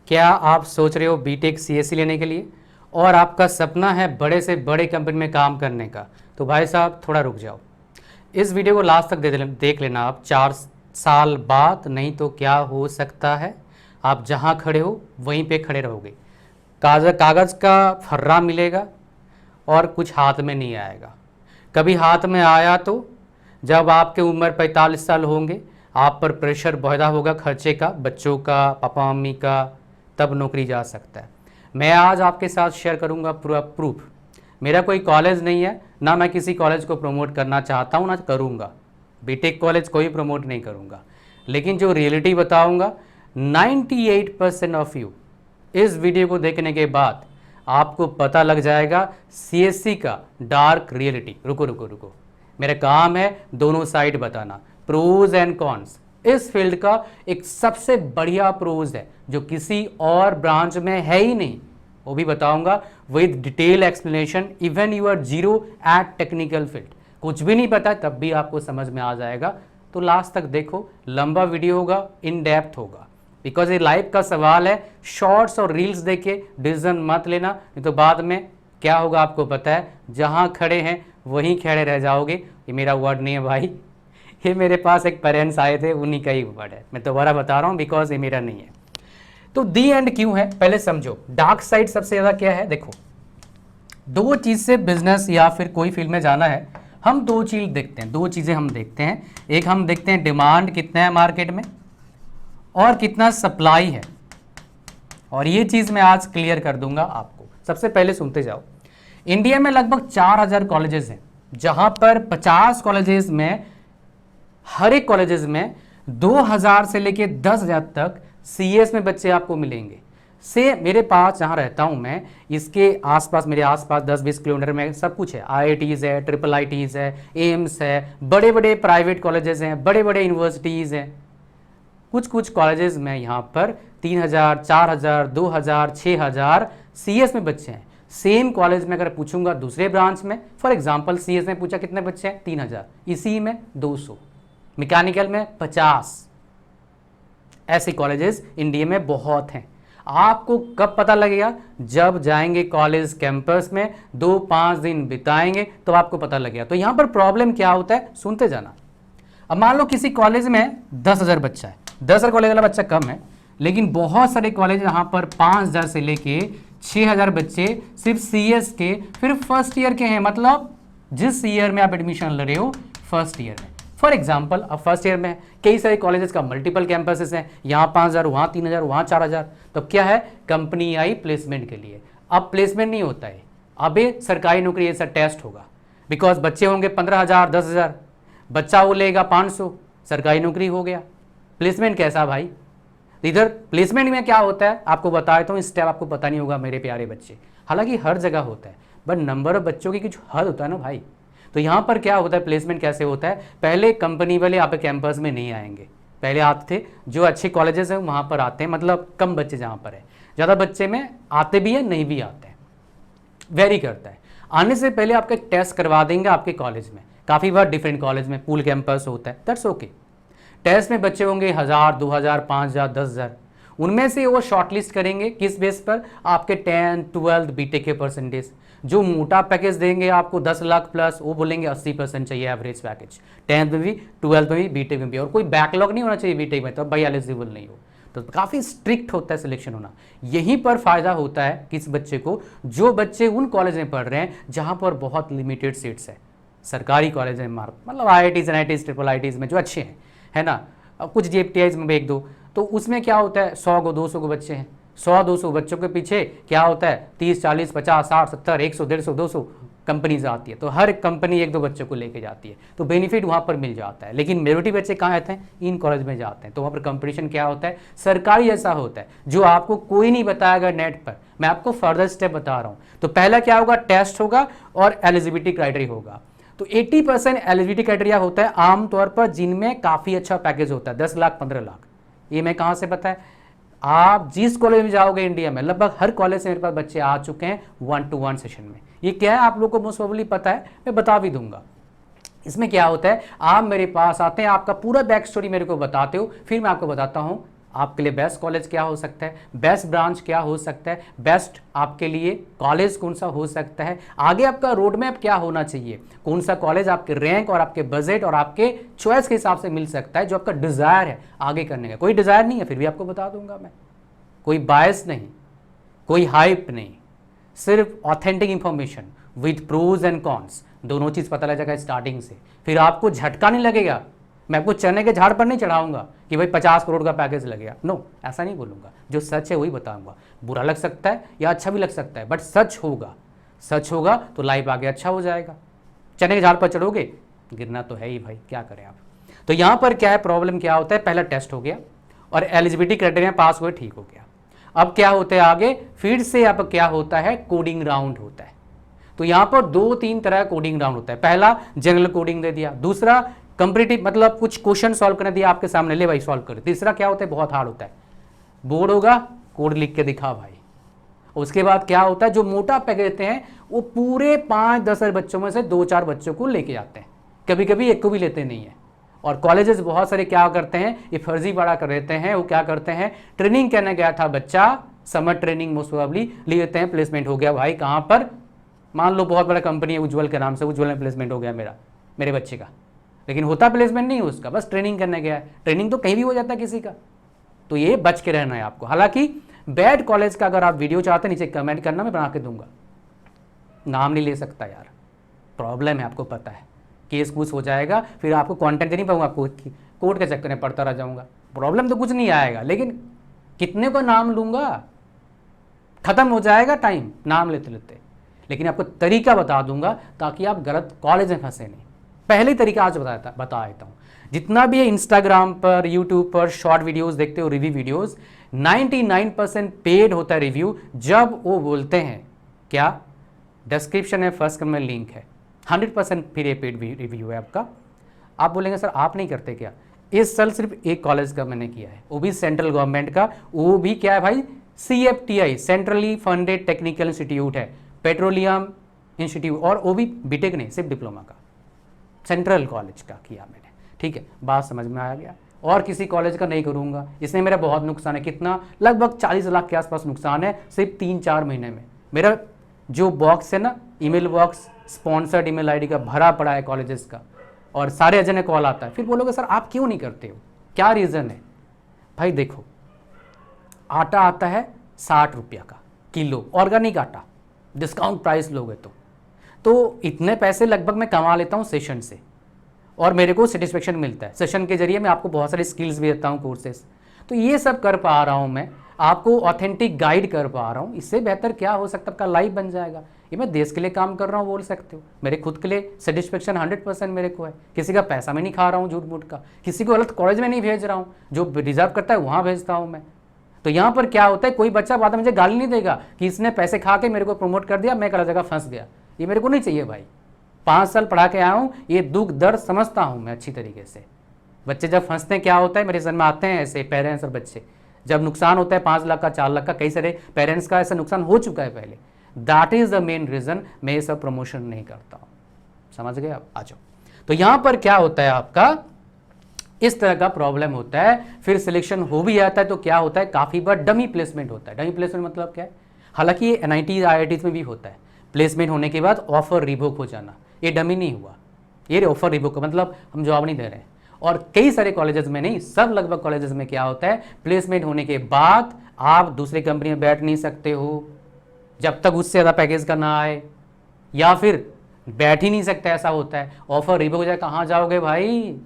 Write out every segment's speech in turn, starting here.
क्या आप सोच रहे हो बीटेक सीएससी लेने के लिए और आपका सपना है बड़े से बड़े कंपनी में काम करने का? तो भाई साहब थोड़ा रुक जाओ, इस वीडियो को लास्ट तक देख लेना। आप 4 साल बाद नहीं तो क्या हो सकता है, आप जहाँ खड़े हो वहीं पे खड़े रहोगे। कागज़ का फर्रा मिलेगा और कुछ हाथ में नहीं आएगा। कभी हाथ में आया तो जब आपके उम्र 45 साल होंगे, आप पर प्रेशर बहुत होगा खर्चे का, बच्चों का, पापा मम्मी का, तब नौकरी जा सकता है। मैं आज आपके साथ शेयर करूंगा पूरा प्रूफ। मेरा कोई कॉलेज नहीं है, ना मैं किसी कॉलेज को प्रमोट करना चाहता हूँ ना करूँगा। बीटेक कॉलेज कोई प्रमोट नहीं करूँगा, लेकिन जो रियलिटी बताऊँगा 98% ऑफ यू इस वीडियो को देखने के बाद आपको पता लग जाएगा सीएससी का डार्क रियलिटी। रुको रुको रुको, मेरा काम है दोनों साइड बताना, प्रोज एंड कॉन्स। इस फील्ड का एक सबसे बढ़िया प्रोज है जो किसी और ब्रांच में है ही नहीं, वो भी बताऊंगा with detail explanation. Even you are zero at technical field, कुछ भी नहीं पता तब भी आपको समझ में आ जाएगा। तो लास्ट तक देखो, लंबा वीडियो होगा, इन डेप्थ होगा, बिकॉज ये लाइव का सवाल है। शॉर्ट्स और रील्स देख के डिसीजन मत लेना, नहीं तो बाद में क्या होगा आपको पता है, जहां खड़े हैं वहीं खड़े रह जाओगे। ये मेरा वर्ड नहीं है भाई, ये मेरे पास एक पेरेंट्स आए थे, उन्हीं का ही वर्ड है। मैं दोबारा बता रहा हूँ बिकॉज ये मेरा नहीं है। तो दी एंड क्यों है पहले समझो। डार्क साइड सबसे ज्यादा क्या है, देखो दो चीज से बिजनेस या फिर कोई फील्ड में जाना है, हम दो चीज देखते हैं, दो चीजें हम देखते हैं। एक हम देखते हैं डिमांड कितना है मार्केट में और कितना सप्लाई है, और ये चीज मैं आज क्लियर कर दूंगा आपको। सबसे पहले सुनते जाओ। इंडिया में लगभग 4000 कॉलेजेस हैं, जहां पर 50 कॉलेजेस में, हर एक कॉलेजेस में 2000 से लेके 10,000 तक सीएस में बच्चे आपको मिलेंगे। से मेरे पास जहाँ रहता हूँ मैं, इसके आसपास, मेरे आसपास 10-20 किलोमीटर में सब कुछ है। आईआईटीज़ है, ट्रिपल आईटीज़ है, एम्स है, बड़े बड़े प्राइवेट कॉलेजेस हैं, बड़े बड़े यूनिवर्सिटीज़ हैं। कुछ कुछ कॉलेजेस में यहाँ पर 3000, 4000, 2000, 6000 सीएस में बच्चे हैं। सेम कॉलेज में अगर पूछूंगा दूसरे ब्रांच में, फॉर एग्जांपल सीएस में पूछा कितने बच्चे हैं, 3000, इसी में 200, मैकेनिकल में 50। ऐसे कॉलेजेस इंडिया में बहुत हैं। आपको कब पता लगेगा, जब जाएंगे कॉलेज कैंपस में, 2-5 दिन बिताएंगे तो आपको पता लगेगा। तो यहाँ पर प्रॉब्लम क्या होता है, सुनते जाना। अब मान लो किसी कॉलेज में 10,000 बच्चा है, 10,000 कॉलेज वाला बच्चा कम है, लेकिन बहुत सारे कॉलेज यहाँ पर 5,000 से लेके 6,000 बच्चे सिर्फ सीएस के, फिर फर्स्ट ईयर के हैं। मतलब जिस ईयर में आप एडमिशन ले रहे हो, फर्स्ट ईयर में। फॉर एग्जाम्पल अब फर्स्ट ईयर में कई सारे कॉलेजेस का मल्टीपल कैंपसेस हैं, यहाँ 5,000, वहाँ 3,000, वहाँ 4,000। तो क्या है, कंपनी आई प्लेसमेंट के लिए। अब प्लेसमेंट नहीं होता है, अब ये सरकारी नौकरी ऐसा टेस्ट होगा, बिकॉज बच्चे होंगे 15,000, 10,000, बच्चा वो लेगा 500, सरकारी नौकरी हो गया। प्लेसमेंट कैसा भाई, इधर प्लेसमेंट में क्या होता है आपको बताया तो स्टेप आपको पता नहीं होगा मेरे प्यारे बच्चे। हालांकि हर जगह होता है, बट नंबर ऑफ बच्चों की कुछ हद होता है ना भाई। तो यहाँ पर क्या होता है, प्लेसमेंट कैसे होता है, पहले कंपनी वाले आप कैंपस में नहीं आएंगे, पहले आते थे जो अच्छे कॉलेजेस हैं वहाँ पर आते हैं, मतलब कम बच्चे जहाँ पर है, ज़्यादा बच्चे में आते भी हैं नहीं भी आते हैं, वेरी करता है। आने से पहले आपका टेस्ट करवा देंगे आपके कॉलेज में, काफ़ी बार डिफरेंट कॉलेज में पूल कैंपस होता है, दैट्स ओके। टेस्ट में बच्चे होंगे 1000, 2000, 5000, 10,000, उनमें से वो शॉर्टलिस्ट करेंगे किस बेस पर, आपके 10, 12 बीटेक के परसेंटेज। जो मोटा पैकेज देंगे आपको 10 लाख प्लस, वो बोलेंगे 80% चाहिए एवरेज पैकेज, 10th में भी, 12th में भी, बीटेक में भी, और कोई बैकलॉग नहीं होना चाहिए बीटेक में, तो भाई एलिजिबल नहीं हो। तो काफ़ी स्ट्रिक्ट होता है सिलेक्शन होना। यहीं पर फायदा होता है किस बच्चे को, जो बच्चे उन कॉलेज में पढ़ रहे हैं जहाँ पर बहुत लिमिटेड सीट्स है, सरकारी कॉलेज में, मतलब आईआईटीज़, एनआईटीज़, ट्रिपल आईटीज़ में जो अच्छे हैं, है ना, कुछ जेपीआईज में भी 1-2, तो उसमें क्या होता है 100 को 200 को बच्चे हैं, 100-200 बच्चों के पीछे क्या होता है 30, 40, 50, 60, 70, 100, 150, 200 कंपनीज आती है। तो हर कंपनी 1-2 बच्चों को लेके जाती है, तो बेनिफिट वहाँ पर मिल जाता है। लेकिन मेजॉरिटी बच्चे कहाँ आते हैं, इन कॉलेज में जाते हैं। तो वहाँ पर कंपटीशन क्या होता है, सरकारी ऐसा होता है जो आपको कोई नहीं बताएगा नेट पर, मैं आपको फर्दर स्टेप बता रहा हूँ। तो पहला क्या होगा, टेस्ट होगा और एलिजिबिलिटी क्राइटेरिया होगा। तो 80% एलिजिबिलिटी क्राइटेरिया होता है आमतौर पर, जिनमें काफ़ी अच्छा पैकेज होता है, 10 लाख, 15 लाख। ये मैं कहाँ से पता है, आप जिस कॉलेज में जाओगे इंडिया में, लगभग हर कॉलेज से मेरे पास बच्चे आ चुके हैं 1-to-1 सेशन में। ये क्या है आप लोग को मोस्ट प्रोबेबली पता है, मैं बता भी दूंगा। इसमें क्या होता है, आप मेरे पास आते हैं, आपका पूरा बैक स्टोरी मेरे को बताते हो, फिर मैं आपको बताता हूँ आपके लिए बेस्ट कॉलेज क्या हो सकता है, बेस्ट ब्रांच क्या हो सकता है, बेस्ट आपके लिए कॉलेज कौन सा हो सकता है, आगे आपका रोड मैप क्या होना चाहिए, कौन सा कॉलेज आपके रैंक और आपके बजट और आपके चॉइस के हिसाब से मिल सकता है, जो आपका डिज़ायर है आगे करने का। कोई डिज़ायर नहीं है फिर भी आपको बता दूंगा मैं, कोई बायस नहीं, कोई हाइप नहीं, सिर्फ authentic information with pros and cons, दोनों चीज़ पता लग जाएगा स्टार्टिंग से। फिर आपको झटका नहीं लगेगा, मैं आपको चने के झाड़ पर नहीं चढ़ाऊंगा कि भाई 50 करोड़ का पैकेज लगेगा, नो, ऐसा नहीं बोलूंगा। जो सच है वही बताऊंगा, बुरा लग सकता है या अच्छा भी लग सकता है, बट सच होगा। सच होगा तो लाइफ आगे अच्छा हो जाएगा। चने के झाड़ पर चढ़ोगे, गिरना तो है ही भाई, क्या करें आप। तो यहाँ पर क्या है, प्रॉब्लम क्या होता है, पहला टेस्ट हो गया और एलिजिबिलिटी क्राइटेरिया पास हुए, ठीक हो गया। अब क्या होता है आगे, फिर से अब क्या होता है, कोडिंग राउंड होता है। तो यहाँ पर 2-3 तरह का कोडिंग राउंड होता है। पहला जनरल कोडिंग दे दिया, दूसरा कंपटीटिव मतलब कुछ क्वेश्चन सॉल्व करने दिया आपके सामने, ले भाई सॉल्व कर। तीसरा क्या होता है, बहुत हार्ड होता है, बोर्ड होगा, कोड लिख के दिखा भाई। उसके बाद क्या होता है, जो मोटा पैकेज देते हैं वो पूरे 5-10 बच्चों में से 2-4 बच्चों को लेके जाते हैं, कभी कभी एक को भी लेते नहीं है। और कॉलेजेस बहुत सारे क्या करते हैं, ये फर्जी पढ़ा कर देते हैं। वो क्या करते हैं, ट्रेनिंग करने गया था बच्चा, समर ट्रेनिंग मोस्ट प्रोबेबली ले लेते हैं, प्लेसमेंट हो गया भाई कहाँ पर, मान लो बहुत बड़ा कंपनी है उज्ज्वल के नाम से, उज्ज्वल में प्लेसमेंट हो गया मेरे बच्चे का, लेकिन होता प्लेसमेंट नहीं उसका, बस ट्रेनिंग करने गया है। ट्रेनिंग तो कहीं भी हो जाता है किसी का, तो ये बच के रहना है आपको। हालांकि बैड कॉलेज का अगर आप वीडियो चाहते हैं नीचे कमेंट करना, मैं बना के दूंगा, नाम नहीं ले सकता यार, प्रॉब्लम है, आपको पता है, केस कुछ हो जाएगा, फिर आपको कंटेंट दे नहीं पाऊंगा, आपको कोर्ट के चक्कर में पढ़ता रह जाऊंगा। प्रॉब्लम तो कुछ नहीं आएगा, लेकिन कितने को नाम लूंगा, खत्म हो जाएगा टाइम नाम लेते लेते। लेकिन आपको तरीका बता दूंगा ताकि आप गलत कॉलेज में फंसे नहीं। पहले तरीका आज बता देता हूँ। जितना भी है इंस्टाग्राम पर, यूट्यूब पर शॉर्ट वीडियोस देखते हो, रिव्यू वीडियोस, 99% पेड होता है रिव्यू। जब वो बोलते हैं क्या, डिस्क्रिप्शन है, फर्स्ट कमेंट में लिंक है, 100% फिर ये पेड रिव्यू है आपका। आप बोलेंगे सर आप नहीं करते क्या, इस साल सिर्फ एक कॉलेज का मैंने किया है, वो भी सेंट्रल गवर्नमेंट का, वो भी क्या है भाई, CFTI centrally funded technical institute है, पेट्रोलियम इंस्टीट्यूट, और वो भी बीटेक नहीं, सिर्फ डिप्लोमा का, सेंट्रल कॉलेज का किया मैंने। ठीक है, बात समझ में आ गया। और किसी कॉलेज का नहीं करूंगा, इसमें मेरा बहुत नुकसान है। कितना, लगभग 40 लाख के आसपास नुकसान है सिर्फ 3-4 महीने में। मेरा जो बॉक्स है ना, email box sponsored email ID का भरा पड़ा है कॉलेजेस का, और सारे अजने कॉल आता है। फिर बोलोगे सर आप क्यों नहीं करते हो, क्या रीज़न है। भाई देखो, आटा आता है 60 रुपया का किलो, ऑर्गेनिक आटा, डिस्काउंट प्राइस लोगे तो इतने पैसे लगभग मैं कमा लेता हूँ सेशन से, और मेरे को सेटिस्फेक्शन मिलता है। सेशन के जरिए मैं आपको बहुत सारी स्किल्स भी देता हूँ, कोर्सेस, तो ये सब कर पा रहा हूँ मैं, आपको ऑथेंटिक गाइड कर पा रहा हूँ। इससे बेहतर क्या हो सकता है, आपका लाइफ बन जाएगा। ये मैं देश के लिए काम कर रहा हूँ बोल सकते हो, मेरे खुद के लिए सेटिस्फेक्शन 100% मेरे को है। किसी का पैसा मैं नहीं खा रहा हूँ झूठ मूठ का, किसी को गलत कॉलेज में नहीं भेज रहा हूँ, जो डिजर्व करता है वहाँ भेजता हूँ मैं। तो यहाँ पर क्या होता है, कोई बच्चा बाद में मुझे गाली नहीं देगा कि इसने पैसे खा के मेरे को प्रमोट कर दिया, मैं गलत जगह फंस गया। ये मेरे को नहीं चाहिए भाई। 5 साल पढ़ा के आया हूँ, ये दुख दर्द समझता हूँ मैं अच्छी तरीके से। बच्चे जब फंसते हैं क्या होता है, मेरे जन्म में आते हैं ऐसे पेरेंट्स और बच्चे, जब नुकसान होता है 5 लाख का, 4 लाख का, कई सारे पेरेंट्स का ऐसा नुकसान हो चुका है पहले। That is the main reason मैं ये सब प्रमोशन नहीं करता हूँ। समझ गए आप, आ जाओ। तो यहाँ पर क्या होता है आपका, इस तरह का प्रॉब्लम होता है। फिर सिलेक्शन हो भी जाता है तो क्या होता है, काफ़ी बार डमी प्लेसमेंट होता है। डमी प्लेसमेंट मतलब क्या है, हालांकि ये NIT IIT में भी होता है, प्लेसमेंट होने के बाद ऑफर रिवोक हो जाना, ये डमी नहीं हुआ, ये ऑफर रिवोक मतलब हम जॉब नहीं दे रहे हैं। और कई सारे कॉलेजेस में नहीं, सब लगभग कॉलेजेस में क्या होता है, प्लेसमेंट होने के बाद आप दूसरी कंपनी में बैठ नहीं सकते हो जब तक उससे ज़्यादा पैकेज का ना आए, या फिर बैठ ही नहीं सकते, ऐसा होता है। ऑफर रिवोक हो जाए, कहाँ जाओगे भाई,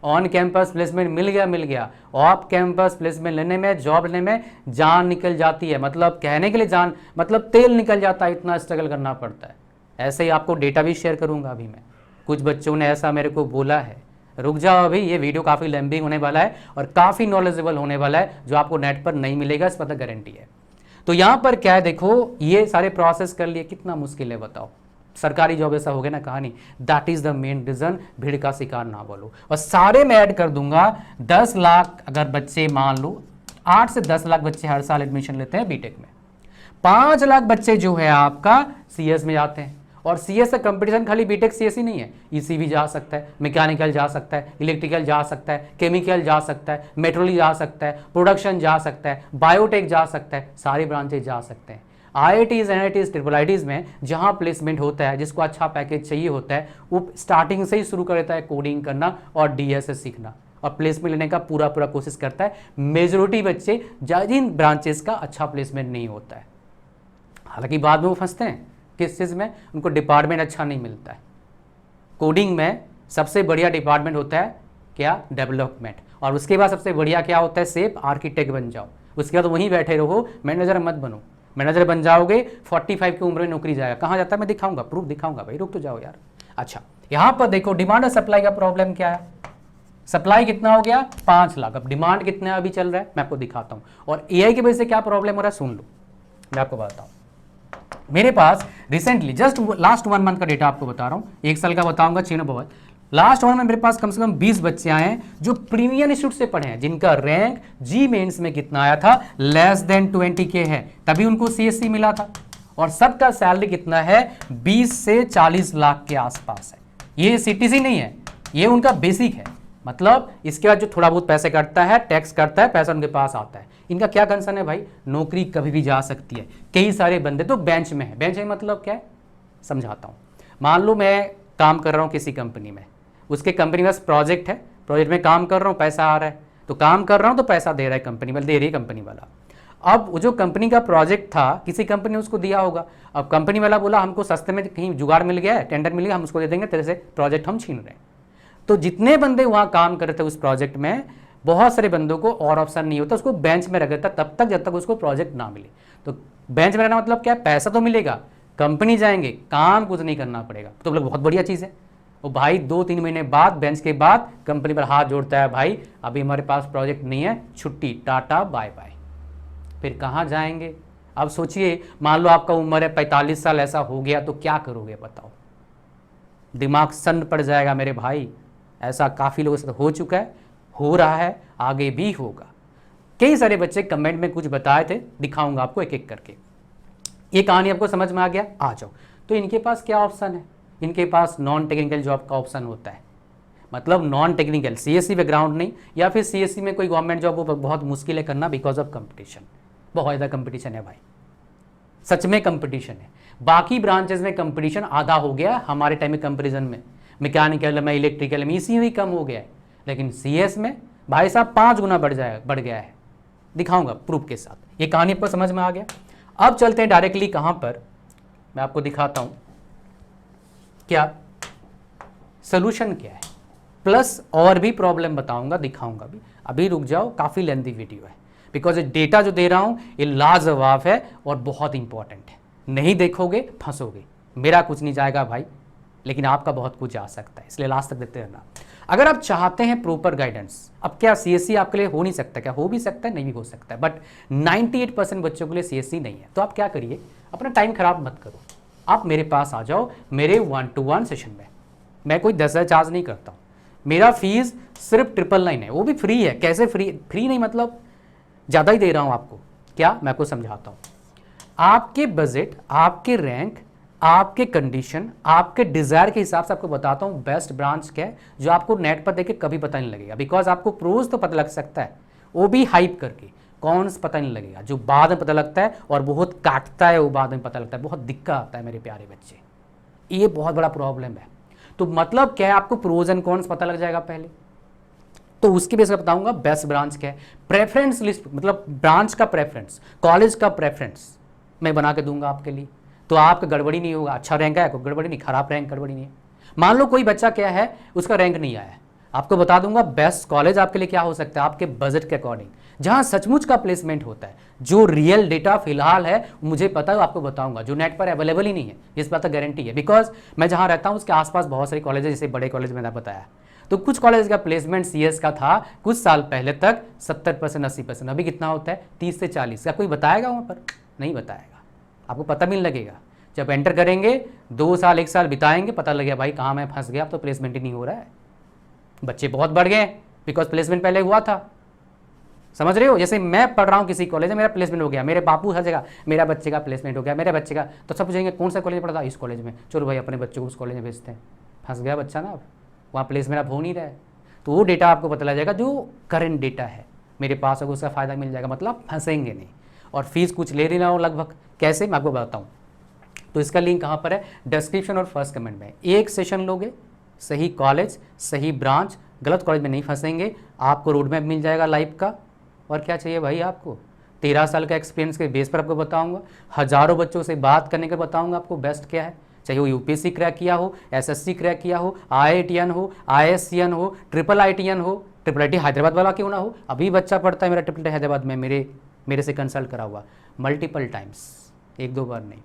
ऑन कैंपस प्लेसमेंट मिल गया, ऑफ कैंपस प्लेसमेंट लेने में, जॉब लेने में जान निकल जाती है, मतलब कहने के लिए जान मतलब तेल निकल जाता है, इतना स्ट्रगल करना पड़ता है। ऐसे ही आपको डेटा भी शेयर करूंगा अभी मैं, कुछ बच्चों ने ऐसा मेरे को बोला है। रुक जाओ अभी, ये वीडियो काफ़ी लंबी होने वाला है और काफ़ी नॉलेजेबल होने वाला है, जो आपको नेट पर नहीं मिलेगा, इस पर तो गारंटी है। तो यहाँ पर क्या है, देखो ये सारे प्रोसेस कर लिए, कितना मुश्किल है बताओ। सरकारी जॉब ऐसा हो गया ना कहानी, that is the main reason, भीड़ का शिकार ना बोलो। और सारे मैं ऐड कर दूंगा, 10 लाख अगर बच्चे, मान लो 8 से 10 लाख बच्चे हर साल एडमिशन लेते हैं बीटेक में, 5 लाख बच्चे जो है आपका CS में जाते हैं, और सीएस का कंपटीशन खाली बीटेक सीएस ही नहीं है, ईसी भी जा सकता है, मैकेनिकल जा सकता है, इलेक्ट्रिकल जा सकता है, केमिकल जा सकता है, मेट्रोलॉजी जा सकता है, प्रोडक्शन जा सकता है, बायोटेक जा सकता है, सारे ब्रांचेज जा सकते हैं। IITs NITs ट्रिपल IITs में जहाँ प्लेसमेंट होता है, जिसको अच्छा पैकेज चाहिए होता है, वो स्टार्टिंग से ही शुरू कर देता है कोडिंग करना और DSS सीखना और प्लेसमेंट लेने का पूरा कोशिश करता है। मेजोरिटी बच्चे जिन ब्रांचेस का अच्छा प्लेसमेंट नहीं होता है, हालांकि बाद में वो फंसते हैं किस चीज़ में, उनको डिपार्टमेंट अच्छा नहीं मिलता है। कोडिंग में सबसे बढ़िया डिपार्टमेंट होता है क्या, डेवलपमेंट, और उसके बाद सबसे बढ़िया क्या होता है, सेफ आर्किटेक्ट बन जाओ। उसके बाद वहीं बैठे रहो, मैनेजर मत बनो। मैनेजर बन जाओगे 45 की उम्र में नौकरी जाएगा, कहाँ जाता है मैं दिखाऊंगा, प्रूफ दिखाऊंगा भाई, रुक तो जाओ यार। अच्छा, यहाँ पर देखो डिमांड और सप्लाई का प्रॉब्लम क्या है। सप्लाई कितना हो गया 5 लाख, अब डिमांड कितना अभी चल रहा है मैं आपको दिखाता हूँ, और AI की वजह से क्या प्रॉब्लम हो रहा है सुन लो, मैं आपको बताता हूँ। मेरे पास रिसेंटली जस्ट लास्ट 1 मंथ का डेटा आपको बता रहा हूँ, 1 साल का बताऊंगा चीनो बहुत। लास्ट 1 में मेरे पास कम से कम 20 बच्चे आए हैं जो प्रीमियम इंस्टीट्यूट से पढ़े हैं, जिनका रैंक जी मेंस में कितना आया था, लेस देन 20K है, तभी उनको CSC मिला था। और सबका सैलरी कितना है, 20 से 40 लाख के आसपास है। ये CTC नहीं है, ये उनका बेसिक है, मतलब इसके बाद जो थोड़ा बहुत पैसे करता है, टैक्स करता है, पैसा उनके पास आता है। इनका क्या कंसर्न है भाई, नौकरी कभी भी जा सकती है। कई सारे बंदे तो बेंच में है, बेंच में मतलब क्या है समझाता हूँ। मान लो मैं काम कर रहा हूँ किसी कंपनी में, उसके कंपनी में प्रोजेक्ट है, प्रोजेक्ट में काम कर रहा हूँ, पैसा आ रहा है, तो काम कर रहा हूँ तो पैसा दे रहा है कंपनी वाला, दे रही है कंपनी वाला। अब वो जो कंपनी का प्रोजेक्ट था किसी कंपनी ने उसको दिया होगा, अब कंपनी वाला बोला हमको सस्ते में कहीं जुगाड़ मिल गया है, टेंडर मिल गया, हम उसको दे देंगे, तेरे से प्रोजेक्ट हम छीन रहे हैं। तो जितने बंदे वहाँ काम कर रहे थे उस प्रोजेक्ट में, बहुत सारे बंदों को और ऑप्शन नहीं होता, उसको बेंच में रख देता तब तक जब तक उसको प्रोजेक्ट ना मिले। तो बेंच में रहना मतलब क्या, पैसा तो मिलेगा, कंपनी जाएंगे, काम कुछ नहीं करना पड़ेगा, तो मतलब बहुत बढ़िया चीज़ है। और भाई 2-3 महीने बाद बेंच के बाद कंपनी पर हाथ जोड़ता है, भाई अभी हमारे पास प्रोजेक्ट नहीं है, छुट्टी, टाटा बाय बाय। फिर कहाँ जाएंगे। अब सोचिए, मान लो आपका उम्र है 45 साल, ऐसा हो गया तो क्या करोगे बताओ, दिमाग सन्न पड़ जाएगा मेरे भाई। ऐसा काफ़ी लोगों से हो चुका है, हो रहा है, आगे भी होगा। कई सारे बच्चे कमेंट में कुछ बताए थे, दिखाऊंगा आपको एक एक करके। ये कहानी आपको समझ में आ गया, आ जाओ। तो इनके पास क्या ऑप्शन है, इनके पास नॉन टेक्निकल जॉब का ऑप्शन होता है, मतलब नॉन टेक्निकल, CSC बैकग्राउंड नहीं, या फिर CSC में कोई गवर्नमेंट जॉब वो बहुत मुश्किल है करना, बिकॉज ऑफ कंपटीशन, बहुत ज़्यादा कंपटीशन है भाई, सच में कंपटीशन है। बाकी ब्रांचेस में कंपटीशन आधा हो गया हमारे टाइम में कंपेरिजन में, मैकेनिकल में, इलेक्ट्रिकल में, इसी में कम हो गया है, लेकिन CS में भाई साहब 5 गुना बढ़ गया है। दिखाऊंगा प्रूफ के साथ। ये कहानी आपको समझ में आ गया। अब चलते हैं डायरेक्टली कहाँ पर, मैं आपको दिखाता हूँ क्या सोल्यूशन क्या है, प्लस और भी प्रॉब्लम बताऊंगा, दिखाऊंगा भी। अभी रुक जाओ, काफ़ी लेंथी वीडियो है, बिकॉज ये डेटा जो दे रहा हूँ ये लाजवाब है और बहुत इंपॉर्टेंट है। नहीं देखोगे फंसोगे, मेरा कुछ नहीं जाएगा भाई, लेकिन आपका बहुत कुछ आ सकता है, इसलिए लास्ट तक देते रहना। अगर आप चाहते हैं प्रॉपर गाइडेंस, अब क्या CSC आपके लिए हो नहीं सकता, क्या हो भी सकता है, नहीं भी हो सकता है, बट 98% बच्चों के लिए CSC नहीं है। तो आप क्या करिए, अपना टाइम खराब मत करो, आप मेरे पास आ जाओ, मेरे 1-to-1 सेशन में। मैं कोई 10,000 चार्ज नहीं करता हूँ, मेरा फीस सिर्फ 999 है, वो भी फ्री है। कैसे फ्री नहीं मतलब ज़्यादा ही दे रहा हूँ आपको, क्या मैं आपको समझाता हूँ। आपके बजट, आपके रैंक, आपके कंडीशन, आपके डिज़ायर के हिसाब से आपको बताता हूँ बेस्ट ब्रांच क्या है, जो आपको नेट पर देख के कभी पता नहीं लगेगा। बिकॉज आपको प्रोज तो पता लग सकता है, वो भी हाइप करके, कौन पता नहीं लगेगा, जो बाद में पता लगता है और बहुत काटता है वो बाद में पता लगता है, बहुत दिक्कत आता है मेरे प्यारे बच्चे, ये बहुत बड़ा प्रॉब्लम है। तो मतलब क्या है, आपको प्रोज एंड कॉन्स पता लग जाएगा पहले, तो उसके बेस पर बताऊंगा बेस्ट ब्रांच क्या है। प्रेफरेंस लिस्ट, मतलब ब्रांच का प्रेफरेंस, कॉलेज का प्रेफरेंस मैं बना के दूंगा आपके लिए, तो आपका गड़बड़ी नहीं होगा। अच्छा रैंक है, कोई गड़बड़ी नहीं, खराब रैंक गड़बड़ी नहीं है। मान लो कोई बच्चा क्या है, उसका रैंक नहीं आया है, आपको बता दूंगा बेस्ट कॉलेज आपके लिए क्या हो सकता है, आपके बजट के अकॉर्डिंग, जहां सचमुच का प्लेसमेंट होता है, जो रियल डेटा फिलहाल है मुझे पता है, आपको बताऊंगा, जो नेट पर अवेलेबल ही नहीं है, इस बात का गारंटी है। बिकॉज मैं जहां रहता हूं उसके आसपास बहुत सारे कॉलेज है, जैसे बड़े कॉलेज मैंने बताया, तो कुछ कॉलेज का प्लेसमेंट CS का था कुछ साल पहले तक 70%, 80%, अभी कितना होता है 30 से 40। क्या कोई बताएगा वहाँ पर? नहीं बताएगा, आपको पता भी नहीं लगेगा। जब एंटर करेंगे 2 साल 1 साल बिताएंगे, पता लगे भाई कहाँ मैं फंस गया, अब तो प्लेसमेंट ही नहीं हो रहा है। बच्चे बहुत बढ़ गए बिकॉज प्लेसमेंट पहले हुआ था, समझ रहे हो? जैसे मैं पढ़ रहा हूँ किसी कॉलेज में, मेरा प्लेसमेंट हो गया, मेरे बापू हर जगह मेरा बच्चे का प्लेसमेंट हो गया, मेरे बच्चे का, तो सब पूछेंगे कौन सा कॉलेज पढ़ता? इस कॉलेज में, चलो भाई अपने बच्चों को उस कॉलेज में भेजते हैं। फंस गया बच्चा ना, अब वहाँ प्लेसमेंट अब हो नहीं रहा है। तो वो डेटा आपको पता लग जाएगा जो करंट डेटा है मेरे पास, अगर उसका फ़ायदा मिल जाएगा, मतलब फंसेंगे नहीं। और फीस कुछ ले नहीं रहा हूँ लगभग, कैसे मैं आपको बताऊँ। तो इसका लिंक कहाँ पर है? डिस्क्रिप्शन और फर्स्ट कमेंट में। एक सेशन लोगे, सही कॉलेज, सही ब्रांच, गलत कॉलेज में नहीं फंसेंगे, आपको रोड मैप मिल जाएगा लाइफ का। और क्या चाहिए भाई आपको? 13 साल का एक्सपीरियंस के बेस पर आपको बताऊंगा, हज़ारों बच्चों से बात करने का बताऊंगा आपको बेस्ट क्या है। चाहे वो यूपीएससी क्रैक किया हो, एसएससी क्रैक किया हो, आईआईटीएन हो, आईएससीएन हो, ट्रिपल आईटीएन हो, ट्रिपल आईटी हैदराबाद वाला क्यों ना हो। अभी बच्चा पढ़ता है मेरा ट्रिपल आईटी हैदराबाद में, मेरे से कंसल्ट करा हुआ मल्टीपल टाइम्स, 1-2 बार नहीं।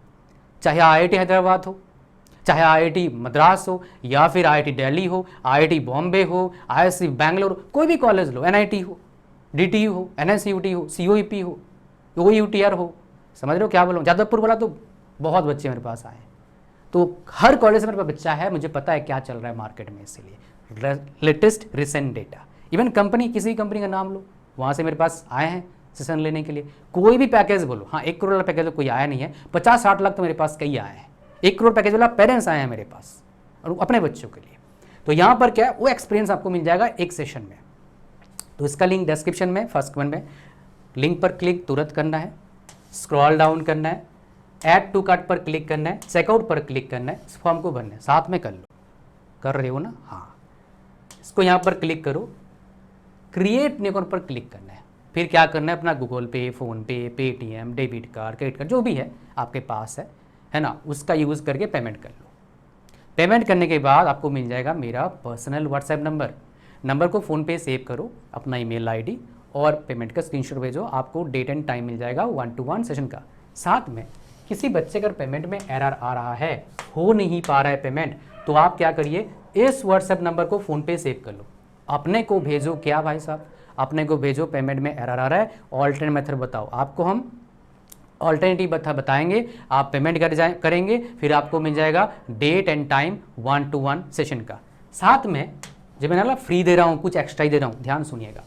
चाहे आईआईटी हैदराबाद हो, चाहे आईआईटी मद्रास हो, या फिर आईआईटी दिल्ली हो, आईआईटी बॉम्बे हो, आईआईएससी बैंगलोर, कोई भी कॉलेज लो, एनआईटी हो, डीटीयू हो, एनएसयूटी हो, सीओईपी हो, ओयूटीआर हो, समझ रहे हो क्या बोलूँ। जादवपुर वाला तो बहुत बच्चे मेरे पास आए, तो हर कॉलेज में मेरे पास बच्चा है, मुझे पता है क्या चल रहा है मार्केट में, इसीलिए latest recent data. Even company, किसी कंपनी का नाम लो, वहाँ से मेरे पास आए हैं सेशन लेने के लिए। कोई भी पैकेज बोलो, हाँ 1 करोड़ वाला पैकेज तो कोई आया नहीं है, 50-60 लाख तो मेरे पास कई आए हैं। 1 करोड़ पैकेज वाला पेरेंट्स आए हैं मेरे पास, और अपने बच्चों के लिए। तो यहाँ पर क्या है, वो एक्सपीरियंस आपको मिल जाएगा एक सेशन में। तो इसका लिंक डिस्क्रिप्शन में, फर्स्ट कमेंट में, लिंक पर क्लिक तुरंत करना है, स्क्रॉल डाउन करना है, ऐड टू कार्ट पर क्लिक करना है, चेकआउट पर क्लिक करना है, इस फॉर्म को भरना है, साथ में कर लो, कर रहे हो ना? हाँ, इसको यहाँ पर क्लिक करो, क्रिएट न्यू अकाउंट पर क्लिक करना है। फिर क्या करना है, अपना गूगल पे, PhonePe, Paytm, debit card, credit card, जो भी है आपके पास है ना, उसका यूज़ करके पेमेंट कर लो। पेमेंट करने के बाद आपको मिल जाएगा मेरा पर्सनल व्हाट्सएप नंबर को फ़ोनपे सेव करो, अपना ईमेल आईडी और पेमेंट का स्क्रीनशॉट भेजो, आपको डेट एंड टाइम मिल जाएगा 1-to-1 सेशन का। साथ में किसी बच्चे अगर पेमेंट में एरर आ रहा है, हो नहीं पा रहा है पेमेंट, तो आप क्या करिए, इस व्हाट्सएप नंबर को फ़ोनपे सेव कर लो, अपने को भेजो। क्या भाई साहब, अपने को भेजो, पेमेंट में एरर आ रहा है, ऑल्टरनेट मेथड बताओ, आपको हम ऑल्टरनेटिव बताएंगे, आप पेमेंट करेंगे, फिर आपको मिल जाएगा date and time 1-to-1 session का। साथ में जब मैं ना फ्री दे रहा हूँ, कुछ एक्स्ट्रा ही दे रहा हूँ, ध्यान सुनिएगा।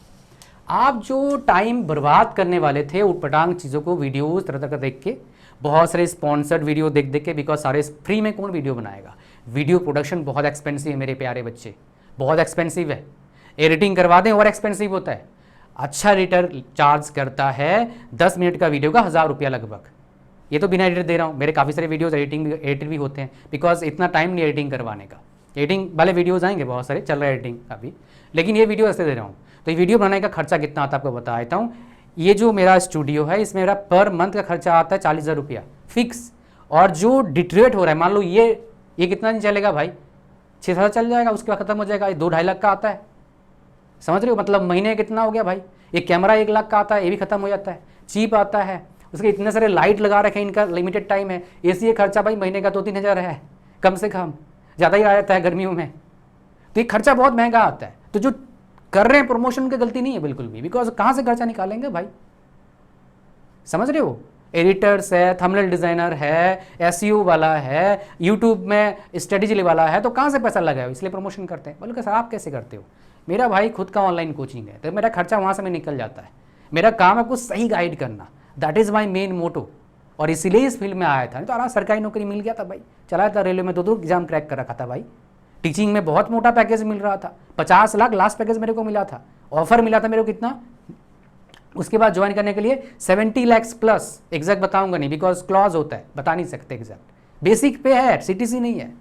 आप जो टाइम बर्बाद करने वाले थे उटपटांग चीज़ों को, वीडियोस तरह तरह का देख के, बहुत सारे स्पॉन्सर्ड वीडियो देख के, बिकॉज सारे फ्री में कौन वीडियो बनाएगा। वीडियो प्रोडक्शन बहुत एक्सपेंसिव है मेरे प्यारे बच्चे, बहुत एक्सपेंसिव है। एडिटिंग करवा दें और एक्सपेंसिव होता है। अच्छा एडिटर चार्ज करता है 10 मिनट का वीडियो का 1000 रुपया लगभग। ये तो बिना एडिटर दे रहा हूँ, मेरे काफ़ी सारे वीडियोस एडिट भी होते हैं, बिकॉज इतना टाइम नहीं एडिटिंग करवाने का। एडिटिंग वाले वीडियोज़ आएंगे, बहुत सारे चल रहा है एडिटिंग अभी, लेकिन ये वीडियो ऐसे दे रहा हूँ। तो ये वीडियो बनाने का खर्चा कितना आता है आपको बता देता हूँ। ये जो मेरा स्टूडियो है, इसमें मेरा पर मंथ का खर्चा आता है 40,000 रुपया फिक्स। और जो डिट्रेट हो रहा है, मान लो ये कितना नहीं चलेगा भाई, 6-7 चल जाएगा, उसके बाद खत्म हो जाएगा। ये 2-2.5 लाख का आता है, समझ रहे हो, मतलब महीने कितना हो गया भाई। एक कैमरा 1 लाख का आता है, ये भी खत्म हो जाता है, चीप आता है। उसके इतने सारे लाइट लगा रखे हैं, इनका लिमिटेड टाइम है। एसी खर्चा भाई महीने का 2-3 हज़ार है, कम से कम, ज़्यादा ही आ जाता है गर्मियों में। तो ये खर्चा बहुत महंगा आता है। तो जो कर रहे हैं प्रमोशन की गलती नहीं है बिल्कुल भी, बिकॉज कहाँ से खर्चा निकालेंगे भाई, समझ रहे हो। एडिटर्स है, थंबनेल डिज़ाइनर है, एसईओ वाला है, यूट्यूब में स्ट्रेटेजी वाला है, तो कहाँ से पैसा लगाए, इसलिए प्रमोशन करते हैं। बोलो सर आप कैसे करते हो? मेरा भाई खुद का ऑनलाइन कोचिंग है, तो मेरा खर्चा वहाँ से में निकल जाता है। मेरा काम है आपको सही गाइड करना, that is my main motto. और इसीलिए इस फील्ड में आया था, नहीं तो आराम सरकारी नौकरी मिल गया था भाई। चला था रेलवे में, 2 एग्जाम क्रैक कर रखा था भाई। टीचिंग में बहुत मोटा पैकेज मिल रहा था, 50 लाख लास्ट पैकेज मेरे को मिला था। ऑफर मिला था मेरे को कितना, उसके बाद ज्वाइन करने के लिए 70 लाख प्लस। एग्जैक्ट बताऊंगा नहीं, बिकॉज क्लॉज होता है, बता नहीं सकते एग्जैक्ट। बेसिक पे है, सीटीसी नहीं है,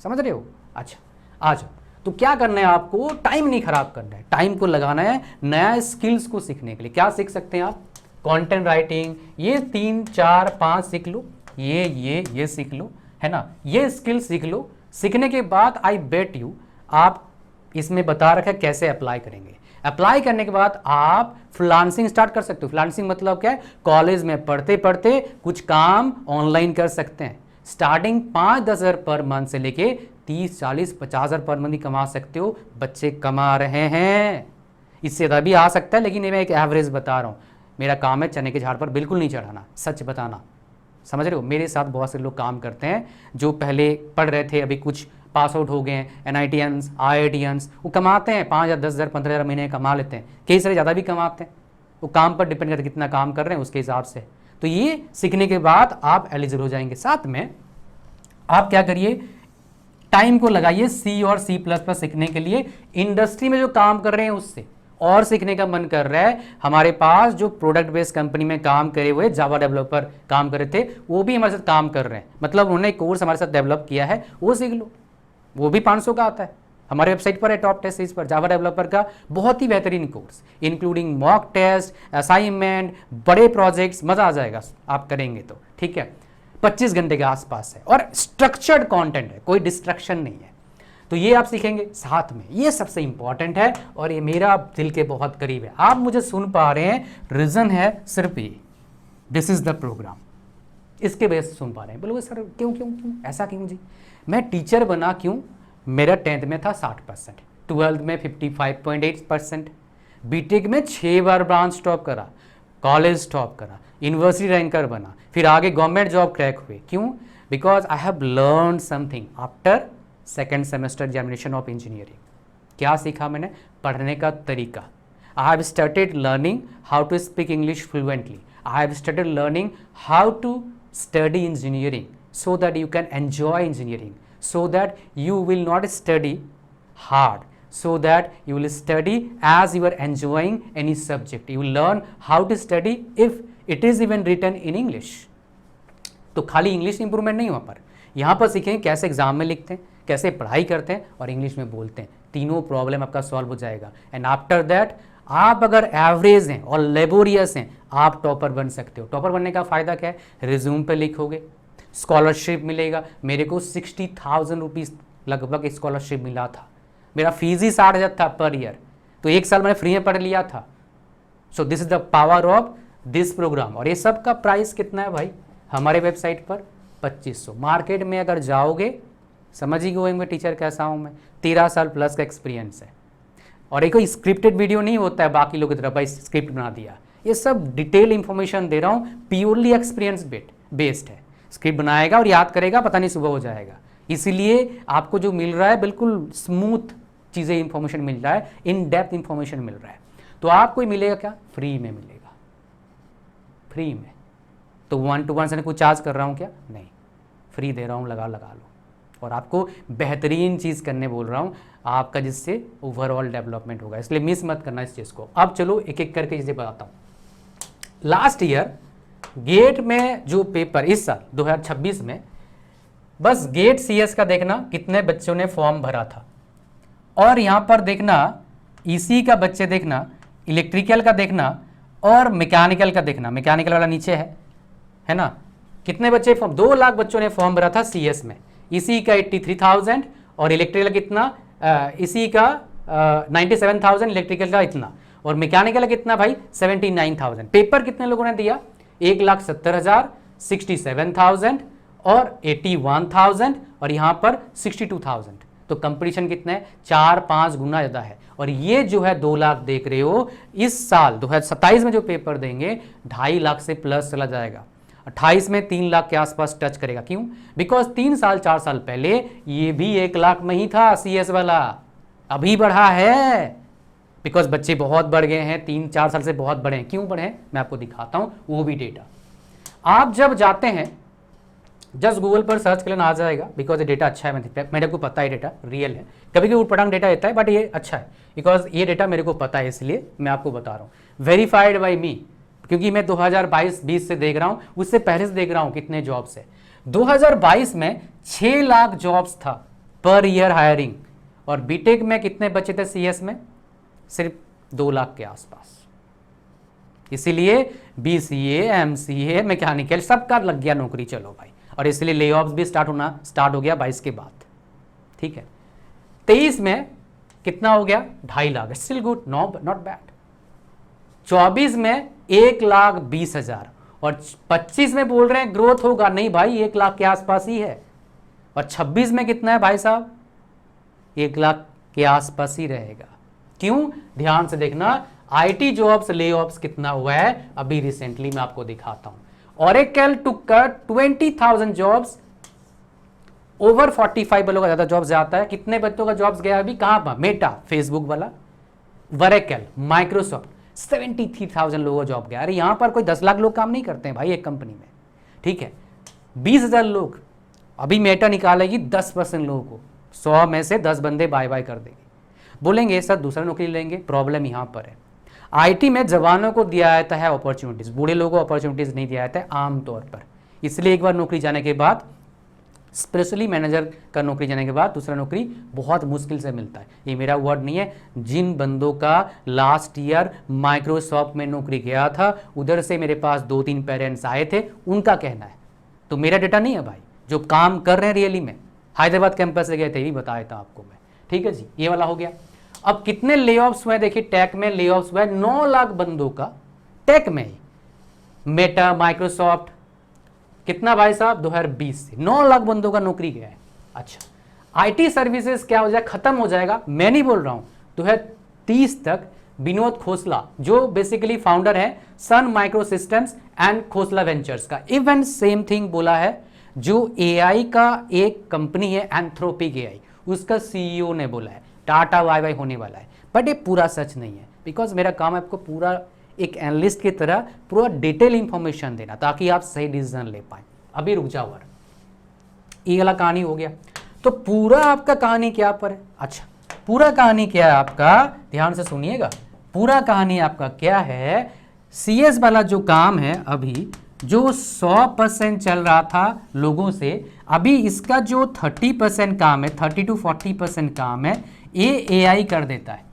समझ रहे हो। अच्छा आ जाओ। तो क्या करना है आपको, टाइम नहीं खराब करना है, टाइम को लगाना है नया स्किल्स को सीखने के लिए। क्या सीख सकते हैं आप? कंटेंट राइटिंग, ये 3, 4, 5 सीख लो, ये सीख लो, है ना, ये स्किल सीख लो। सीखने के बाद आई बेट यू, आप इसमें बता रखा है कैसे अप्लाई करेंगे। अप्लाई करने के बाद आप फ्रीलांसिंग स्टार्ट कर सकते हो। फ्रीलांसिंग मतलब क्या है, कॉलेज में पढ़ते पढ़ते कुछ काम ऑनलाइन कर सकते हैं। स्टार्टिंग 5-10 हज़ार पर मंथ से लेके 30, 40, 50 हज़ार पर मंथ ही कमा सकते हो। बच्चे कमा रहे हैं, इससे ज़्यादा भी आ सकता है, लेकिन ये मैं एक एवरेज बता रहा हूँ। मेरा काम है चने के झाड़ पर बिल्कुल नहीं चढ़ाना, सच बताना, समझ रहे हो। मेरे साथ बहुत से लोग काम करते हैं जो पहले पढ़ रहे थे, अभी कुछ पास आउट हो गए हैं, एनआईटीएंस, आईआईटीएंस, वो कमाते हैं 5 या 10 हज़ार 15 हज़ार महीने कमा लेते हैं, कई सारे ज़्यादा भी कमाते हैं, वो काम पर डिपेंड करता है कितना काम कर रहे हैं उसके हिसाब से। तो ये सीखने के बाद आप एलिजिबल हो जाएंगे। साथ में आप क्या करिए, टाइम को लगाइए सी और सी प्लस प्लस सीखने के लिए। इंडस्ट्री में जो काम कर रहे हैं उससे और सीखने का मन कर रहा है। हमारे पास जो प्रोडक्ट बेस्ड कंपनी में काम करे हुए जावा डेवलपर काम कर रहे थे, वो भी हमारे साथ काम कर रहे हैं, मतलब उन्होंने कोर्स हमारे साथ डेवलप किया है, वो सीख लो। वो भी 500 का आता है, हमारे वेबसाइट पर है टॉप टेस्ट सीरीज पर जावा डेवलपर का बहुत ही बेहतरीन course, including mock test, assignment, बड़े प्रोजेक्ट्स, मजा आ जाएगा आप करेंगे तो। ठीक है, 25 घंटे के आसपास है और स्ट्रक्चर्ड कंटेंट है, कोई डिस्ट्रक्शन नहीं है। तो ये आप सीखेंगे। साथ में ये सबसे इंपॉर्टेंट है और ये मेरा दिल के बहुत करीब है। आप मुझे सुन पा रहे हैं, रीजन है सिर्फ ये, दिस इज द प्रोग्राम, इसके वजह से सुन पा रहे हैं। बोलोगे सर क्यों क्यों क्यों ऐसा क्यों जी? मैं टीचर बना क्यों? मेरा 10th में था 60%, 12th में 55.8%, बीटेक में 6 बार ब्रांच टॉप करा, कॉलेज टॉप करा, यूनिवर्सिटी रैंकर बना, फिर आगे गवर्नमेंट जॉब क्रैक हुए। क्यों? Because I have learn something after second semester examination of engineering. क्या सीखा मैंने? पढ़ने का तरीका। I have started learning how to speak English fluently. I have started learning how to study engineering so that you can enjoy engineering, so that you will not study hard, so that you will study as you are enjoying any subject. You will learn how to study if it is even written in English. तो खाली English improvement नहीं वहाँ पर, यहाँ पर सीखेंगे कैसे exam में लिखते हैं, कैसे पढ़ाई करते हैं और इंग्लिश में बोलते हैं। तीनों प्रॉब्लम आपका सॉल्व हो जाएगा। एंड आफ्टर दैट आप अगर एवरेज हैं और लेबोरियस हैं, आप टॉपर बन सकते हो। टॉपर बनने का फ़ायदा क्या है? रिज्यूम पे लिखोगे, स्कॉलरशिप मिलेगा। मेरे को 60,000 रुपीज़ लगभग स्कॉलरशिप मिला था। मेरा फीस ही 60,000 था पर ईयर, तो 1 साल मैंने फ्री में पढ़ लिया था। So this is the power of this program. और ये सब का प्राइस कितना है भाई? हमारे वेबसाइट पर 2500। मार्केट में अगर जाओगे समझ ही गए टीचर कैसा हूँ मैं, 13 साल प्लस का एक्सपीरियंस है। और एक कोई स्क्रिप्टेड वीडियो नहीं होता है बाकी लोगों की तरह, भाई स्क्रिप्ट बना दिया। ये सब डिटेल इंफॉर्मेशन दे रहा हूँ, प्योरली एक्सपीरियंस बेस्ड है। स्क्रिप्ट बनाएगा और याद करेगा, पता नहीं सुबह हो जाएगा। इसीलिए आपको जो मिल रहा है बिल्कुल स्मूथ चीज़ें, इंफॉर्मेशन मिल रहा है, इन डेप्थ इंफॉर्मेशन मिल रहा है। तो आपको मिलेगा क्या? फ्री में मिलेगा, फ्री में। तो 1-to-1 से कुछ चार्ज कर रहा हूँ क्या? नहीं, फ्री दे रहा हूँ, लगा लो। और आपको बेहतरीन चीज़ करने बोल रहा हूँ आपका, जिससे ओवरऑल डेवलपमेंट होगा। इसलिए मिस मत करना इस चीज़ को। अब चलो एक एक करके चीज़ें बताता हूँ। लास्ट ईयर गेट में जो पेपर, इस साल 2026 में, बस गेट सीएस का देखना कितने बच्चों ने फॉर्म भरा था, और यहाँ पर देखना ईसी का बच्चे देखना, इलेक्ट्रिकल का देखना और मैकेनिकल का देखना। मैकेनिकल वाला नीचे है ना, कितने बच्चे फॉर्म? 2 लाख बच्चों ने फॉर्म भरा था सीएस में। इसी का 83,000 और इलेक्ट्रिकल कितना? इसी का 97,000, इलेक्ट्रिकल का इतना, और मैकेनिकल का कितना भाई? 79,000। पेपर कितने लोगों ने दिया? 1,70,000, 67,000 और 81,000 और यहाँ पर 62,000। तो कंपटीशन कितना है? 4-5 गुना ज़्यादा है। और ये जो है 2 लाख देख रहे हो, इस साल 2027 में जो पेपर देंगे 2.5 लाख से प्लस चला जाएगा। 28 में 3 लाख के आसपास टच करेगा। क्यों? बिकॉज 3-4 साल पहले ये भी 1 लाख में ही था सीएस वाला, अभी बढ़ा है बिकॉज बच्चे बहुत बढ़ गए हैं, 3-4 साल से बहुत बढ़े हैं। क्यों बढ़े हैं मैं आपको दिखाता हूं, वो भी डेटा। आप जब जाते हैं जस्ट गूगल पर सर्च कर लेना, आ जाएगा, बिकॉज ये डेटा अच्छा है, मेरे को पता है डेटा रियल है। कभी कभी उटपटांग डेटा आता है बट ये अच्छा है, बिकॉज ये डेटा मेरे को पता है, इसलिए मैं आपको बता रहा हूँ। वेरीफाइड बाई मी, क्योंकि मैं 2022-20 से देख रहा हूँ, उससे पहले से देख रहा हूँ कितने जॉब्स है। 2022 में 6 लाख जॉब्स था पर ईयर हायरिंग, और बीटेक में कितने बचे थे सीएस में? सिर्फ 2 लाख के आसपास। इसीलिए बीसीए, एमसीए, मैकेनिकल सबका लग गया नौकरी, चलो भाई। और इसलिए ले ऑफ्स भी स्टार्ट हो गया 22 के बाद। ठीक है, 23 में कितना हो गया? 2.5 lakh, still good, not bad. 24 में 1,20,000 और 25 में बोल रहे हैं ग्रोथ होगा, नहीं भाई 1 लाख के आसपास ही है। और 26 में कितना है भाई साहब? 1 लाख के आसपास ही रहेगा। क्यों? ध्यान से देखना, आईटी जॉब्स ले ऑफ्स कितना हुआ है अभी रिसेंटली मैं आपको दिखाता हूं। Oracle to cut 20,000 jobs, over 45 वालों का ज्यादा जॉब्स जाता है। कितने बच्चों का जॉब्स गया अभी? कहां पर? मेटा, फेसबुक वाला, वरेकल, माइक्रोसॉफ्ट, 73,000 लोगों का जॉब गया। अरे यहाँ पर कोई 10 लाख लोग काम नहीं करते हैं भाई एक कंपनी में, ठीक है। 20,000 लोग, अभी मेटा निकालेगी 10% लोगों को, 100 में से 10 बंदे बाय बाय कर देंगे, बोलेंगे सर दूसरा नौकरी लेंगे। प्रॉब्लम यहाँ पर है, आईटी में जवानों को दिया जाता है अपॉर्चुनिटीज़, बूढ़े लोगों को अपॉर्चुनिटीज़ नहीं दिया जाता है आमतौर पर। इसलिए एक बार नौकरी जाने के बाद, स्पेशली मैनेजर का नौकरी जाने के बाद दूसरा नौकरी बहुत मुश्किल से मिलता है। ये मेरा वर्ड नहीं है, जिन बंदों का लास्ट ईयर माइक्रोसॉफ्ट में नौकरी गया था, उधर से मेरे पास 2-3 पेरेंट्स आए थे, उनका कहना है, तो मेरा डेटा नहीं है भाई, जो काम कर रहे हैं रियली में। हैदराबाद कैंपस से गए थे, ये बताया था आपको मैं, ठीक है जी। ये वाला हो गया। अब कितने ले ऑफ्स हुए, देखिए टेक में ले ऑफ्स हुए 9 लाख बंदों का, टेक में ही। मेटा, माइक्रोसॉफ्ट, कितना भाई साहब, 2020 से 9 लाख बंदों का नौकरी गया है। अच्छा, आईटी सर्विसेज क्या हो जाए, खत्म हो जाएगा, मैं नहीं बोल रहा हूं। 2030 तक विनोद खोसला, जो बेसिकली फाउंडर है Sun Microsystems and Khosla Ventures का, इवन सेम थिंग बोला है, जो एआई का एक कंपनी है एंथ्रोपिक एआई, उसका सीईओ ने बोला है टाटा वाई वाई होने वाला है। बट ये पूरा सच नहीं है, बिकॉज मेरा काम है आपको पूरा एक एनालिस्ट की तरह पूरा डिटेल इंफॉर्मेशन देना, ताकि आप सही डिसीजन ले पाए। अभी रुक जाओ, ये वाला कहानी हो गया। तो पूरा आपका कहानी क्या पर है, अच्छा पूरा कहानी क्या है आपका, ध्यान से सुनिएगा। पूरा कहानी आपका क्या है, सीएस वाला जो काम है अभी, जो 100% चल रहा था लोगों से, अभी इसका जो 30% काम है, 30 to 40% काम है, ये एआई कर देता है।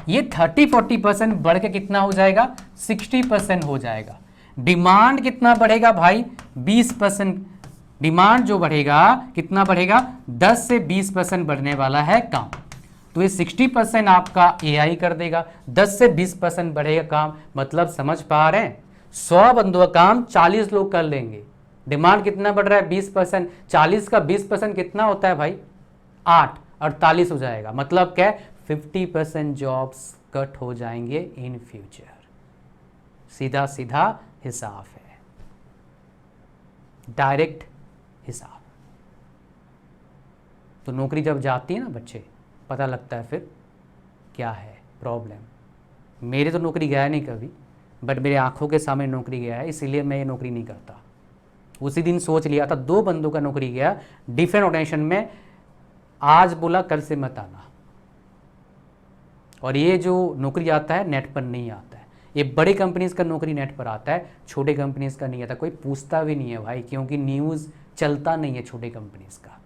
ये 30-40% बढ़ के कितना हो जाएगा, 60% हो जाएगा। डिमांड कितना बढ़ेगा भाई, 20%। डिमांड जो बढ़ेगा कितना बढ़ेगा, 10 से 20% बढ़ने वाला है काम। तो ये 60% आपका एआई कर देगा, 10 से 20% बढ़ेगा काम। मतलब समझ पा रहे हैं, 100 बंदों का काम 40 लोग कर लेंगे। डिमांड कितना बढ़ रहा है, 20%। 40 का 20% कितना होता है भाई, 8, 48 हो जाएगा। मतलब क्या, 50% जॉब्स कट हो जाएंगे इन फ्यूचर। सीधा सीधा हिसाब है, डायरेक्ट हिसाब। तो नौकरी जब जाती है ना बच्चे, पता लगता है फिर क्या है प्रॉब्लम। मेरे तो नौकरी गया नहीं कभी, बट मेरे आंखों के सामने नौकरी गया है, इसीलिए मैं ये नौकरी नहीं करता। उसी दिन सोच लिया था, 2 बंदों का नौकरी गया डिफरेंट ऑर्गेनाइजेशन में, आज बोला कल से मत आना। और ये जो नौकरी आता है नेट पर नहीं आता है, ये बड़े कंपनीज का नौकरी नेट पर आता है, छोटे कंपनीज का नहीं आता। कोई पूछता भी नहीं है भाई, क्योंकि न्यूज़ चलता नहीं है छोटे कंपनीज का।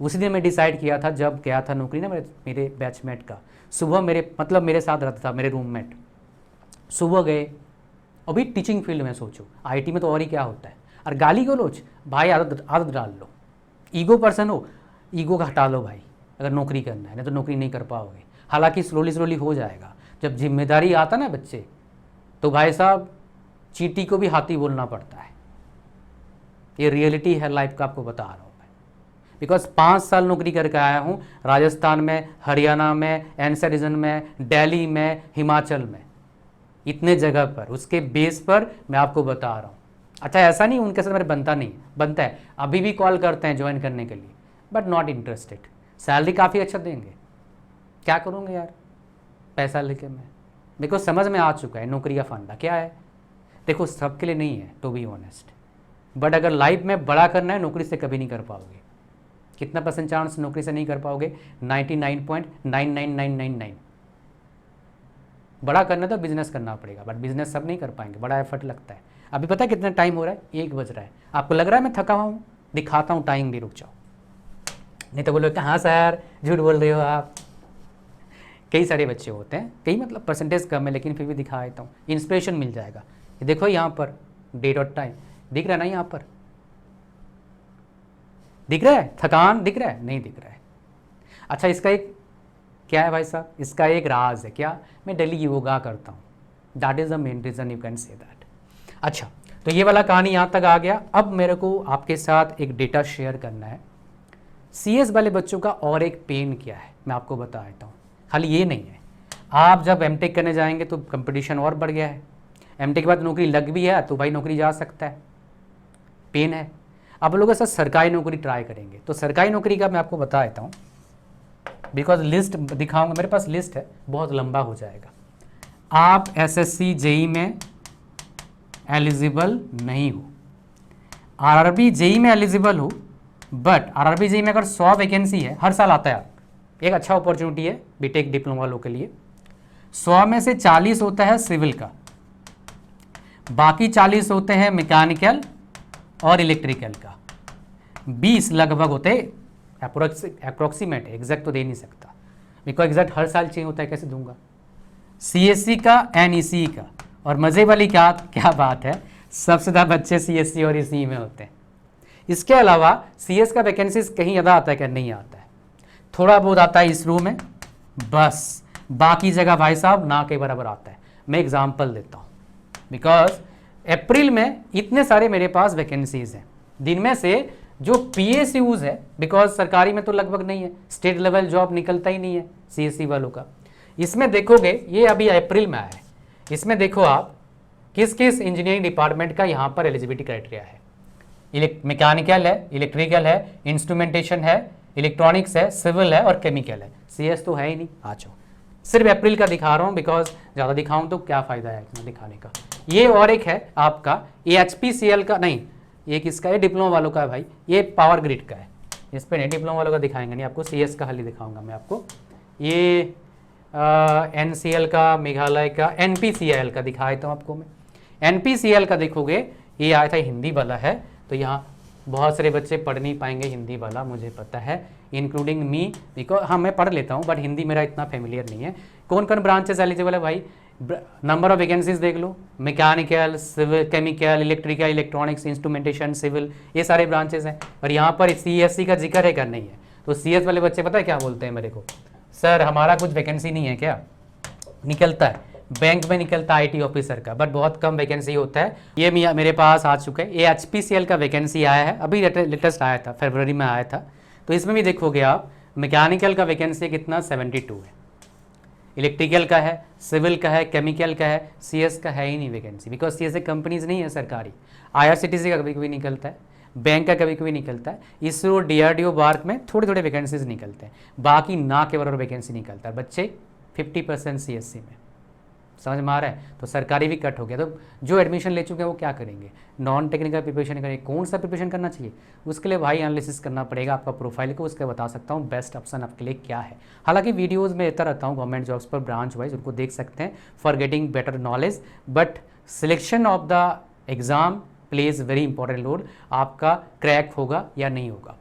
उसी दिन मैं डिसाइड किया था, जब गया था नौकरी ना मेरे बैचमेट का, सुबह मेरे साथ रहता था मेरे रूममेट, सुबह गए, अभी टीचिंग फील्ड में सोचो, आईटी में तो और ही क्या होता है। और गाली गलौज भाई आदत डाल लो, ईगो पर्सन हो, ईगो का हटा लो भाई, अगर नौकरी करना है, नहीं तो नौकरी नहीं कर पाओगे। हालांकि स्लोली हो जाएगा। जब जिम्मेदारी आता ना बच्चे, तो भाई साहब चींटी को भी हाथी बोलना पड़ता है। ये रियलिटी है लाइफ का, आपको बता रहा हूँ मैं, बिकॉज 5 साल नौकरी करके आया हूँ, राजस्थान में, हरियाणा में, एनसीआर रीजन में, दिल्ली में, हिमाचल में, इतने जगह पर। उसके बेस पर मैं आपको बता रहा हूँ। अच्छा, ऐसा नहीं उनके साथ मेरे बनता नहीं, बनता है, अभी भी कॉल करते हैं ज्वाइन करने के लिए, बट नॉट इंटरेस्टेड। सैलरी काफ़ी अच्छा देंगे, क्या करूँगा यार पैसा लेके मैं, बिकॉज समझ में आ चुका है नौकरी का फंडा क्या है। देखो सबके लिए नहीं है टू बी ऑनेस्ट, बट अगर लाइफ में बड़ा करना है, नौकरी से कभी नहीं कर पाओगे। कितना % चांस नौकरी से नहीं कर पाओगे, 99.99999। बड़ा करना तो बिजनेस करना पड़ेगा, बट बिजनेस सब नहीं कर पाएंगे, बड़ा एफर्ट लगता है। अभी पता है कितना टाइम हो रहा है, 1 बज रहा है। आपको लग रहा है मैं थका हुआ हूँ, दिखाता हूँ टाइम भी, रुक जाओ, नहीं तो बोलो कहाँ सर झूठ बोल रहे हो आप। कई सारे बच्चे होते हैं, कई मतलब परसेंटेज कम है, लेकिन फिर भी दिखा देता हूँ, इंस्पिरेशन मिल जाएगा। ये देखो यहाँ पर डेट और टाइम दिख रहा है ना, यहाँ पर दिख रहा है, थकान दिख रहा है, नहीं दिख रहा है। अच्छा, इसका एक क्या है भाई साहब, इसका एक राज है क्या, मैं डेली योगा करता हूँ, that is the main reason, you can say that. अच्छा, तो ये वाला कहानी यहाँ तक आ गया। अब मेरे को आपके साथ एक डेटा शेयर करना है, सीएस वाले बच्चों का और एक पेन क्या है मैं आपको बता देता हूँ। खाली ये नहीं है, आप जब एमटेक करने जाएंगे तो कंपटीशन और बढ़ गया है, एमटेक के बाद नौकरी लग भी है तो भाई नौकरी जा सकता है, पेन है। अब लोग ऐसा सरकारी नौकरी ट्राई करेंगे, तो सरकारी नौकरी का मैं आपको बता देता हूँ, बिकॉज लिस्ट दिखाऊंगा, मेरे पास लिस्ट है, बहुत लंबा हो जाएगा। आप एसएससी जेई में एलिजिबल नहीं हो, आरआरबी जेई में एलिजिबल हो, बट आरआरबी जेई में अगर 100 वैकेंसी है, हर साल आता है, एक अच्छा अपॉर्चुनिटी है बीटेक डिप्लोमा वालों के लिए। 100 में से 40 होता है सिविल का, बाकी 40 होते हैं मैकेनिकल और इलेक्ट्रिकल का, 20 लगभग होते अप्रोक्सीमेट, एग्जैक्ट तो दे नहीं सकता बिकॉज एग्जैक्ट हर साल चेंज होता है, कैसे दूंगा। सीएससी का एनईसी का, और मज़े वाली क्या बात है, सबसे ज़्यादा बच्चे सीएससी और ईसी में होते हैं। इसके अलावा सीएस का वैकेंसीज कहीं ज़्यादा आता है क्या? नहीं आता है, थोड़ा बहुत आता है इसरो में बस, बाकी जगह भाई साहब ना के बराबर आता है। मैं एग्जांपल देता हूँ, बिकॉज अप्रैल में इतने सारे मेरे पास वैकेंसीज हैं, जिनमें से जो पीएसयूज है, बिकॉज सरकारी में तो लगभग नहीं है, स्टेट लेवल जॉब निकलता ही नहीं है सीएससी वालों का। इसमें देखोगे, ये अभी अप्रैल में आया है, इसमें देखो आप किस किस इंजीनियरिंग डिपार्टमेंट का यहाँ पर एलिजिबिलिटी क्राइटेरिया है। मैकेनिकल है, इलेक्ट्रिकल है, इंस्ट्रूमेंटेशन है, इलेक्ट्रॉनिक्स है, सिविल है और केमिकल है। सीएस तो है ही नहीं। आ जाओ, सिर्फ अप्रैल का दिखा रहा हूँ बिकॉज ज़्यादा दिखाऊँ तो क्या फ़ायदा है इतना दिखाने का। ये और एक है आपका, ये HPCL का नहीं, ये किसका है? डिप्लोमा वालों का है भाई, ये पावर ग्रिड का है। इस पर नहीं, डिप्लोमा वालों का दिखाएंगे नहीं आपको, CS का खाली दिखाऊंगा मैं आपको। ये NCL का, मेघालय का, NPCL का दिखा देता हूँ आपको मैं। NPCL का देखोगे, ये आया था हिंदी वाला है, तो यहाँ बहुत सारे बच्चे पढ़ नहीं पाएंगे हिंदी वाला, मुझे पता है, इंक्लूडिंग मी, बिकॉज हाँ मैं पढ़ लेता हूँ बट हिंदी मेरा इतना फेमिलियर नहीं है। कौन कौन ब्रांचेस एलिजिबल है भाई? नंबर ऑफ वैकेंसीज देख लो, mechanical, civil, chemical, electrical, electronics, instrumentation, civil, ये सारे ब्रांचेस हैं। और यहाँ पर CSC का जिक्र है क्या? नहीं है। तो CS वाले बच्चे पता है क्या बोलते हैं मेरे को? सर हमारा कुछ वैकेंसी नहीं है क्या? निकलता है, बैंक में निकलता है IT ऑफिसर का, बट बहुत कम वैकेंसी होता है। ये मेरे पास आ चुका है, ये HPCL का वैकेंसी आया है, अभी लेटेस्ट आया था, फरवरी में आया था। तो इसमें भी देखोगे आप, मैकेनिकल का वैकेंसी कितना? 72 है, इलेक्ट्रिकल का है, सिविल का है, केमिकल का है, CS का है ही नहीं वैकेंसी, बिकॉज CS कंपनीज नहीं है सरकारी। IRCTC का कभी कभी निकलता है, बैंक का कभी कभी निकलता है, इसरो, DRDO, बार्क में थोड़े थोड़े वैकेंसीज निकलते हैं, बाकी ना के बराबर वैकेंसी निकलता है। बच्चे 50% CSC में, समझ में आ रहा है? तो सरकारी भी कट हो गया। तो जो एडमिशन ले चुके हैं वो क्या करेंगे? नॉन टेक्निकल प्रिपरेशन करेंगे। कौन सा प्रिपरेशन करना चाहिए? उसके लिए भाई एनालिसिस करना पड़ेगा आपका प्रोफाइल को, उसके बता सकता हूँ बेस्ट ऑप्शन आपके लिए क्या है। हालांकि वीडियोस में देता रहता हूँ गवर्नमेंट जॉब्स पर ब्रांच वाइज, उनको देख सकते हैं for getting better knowledge, but selection of the exam plays very important role, आपका क्रैक होगा या नहीं होगा।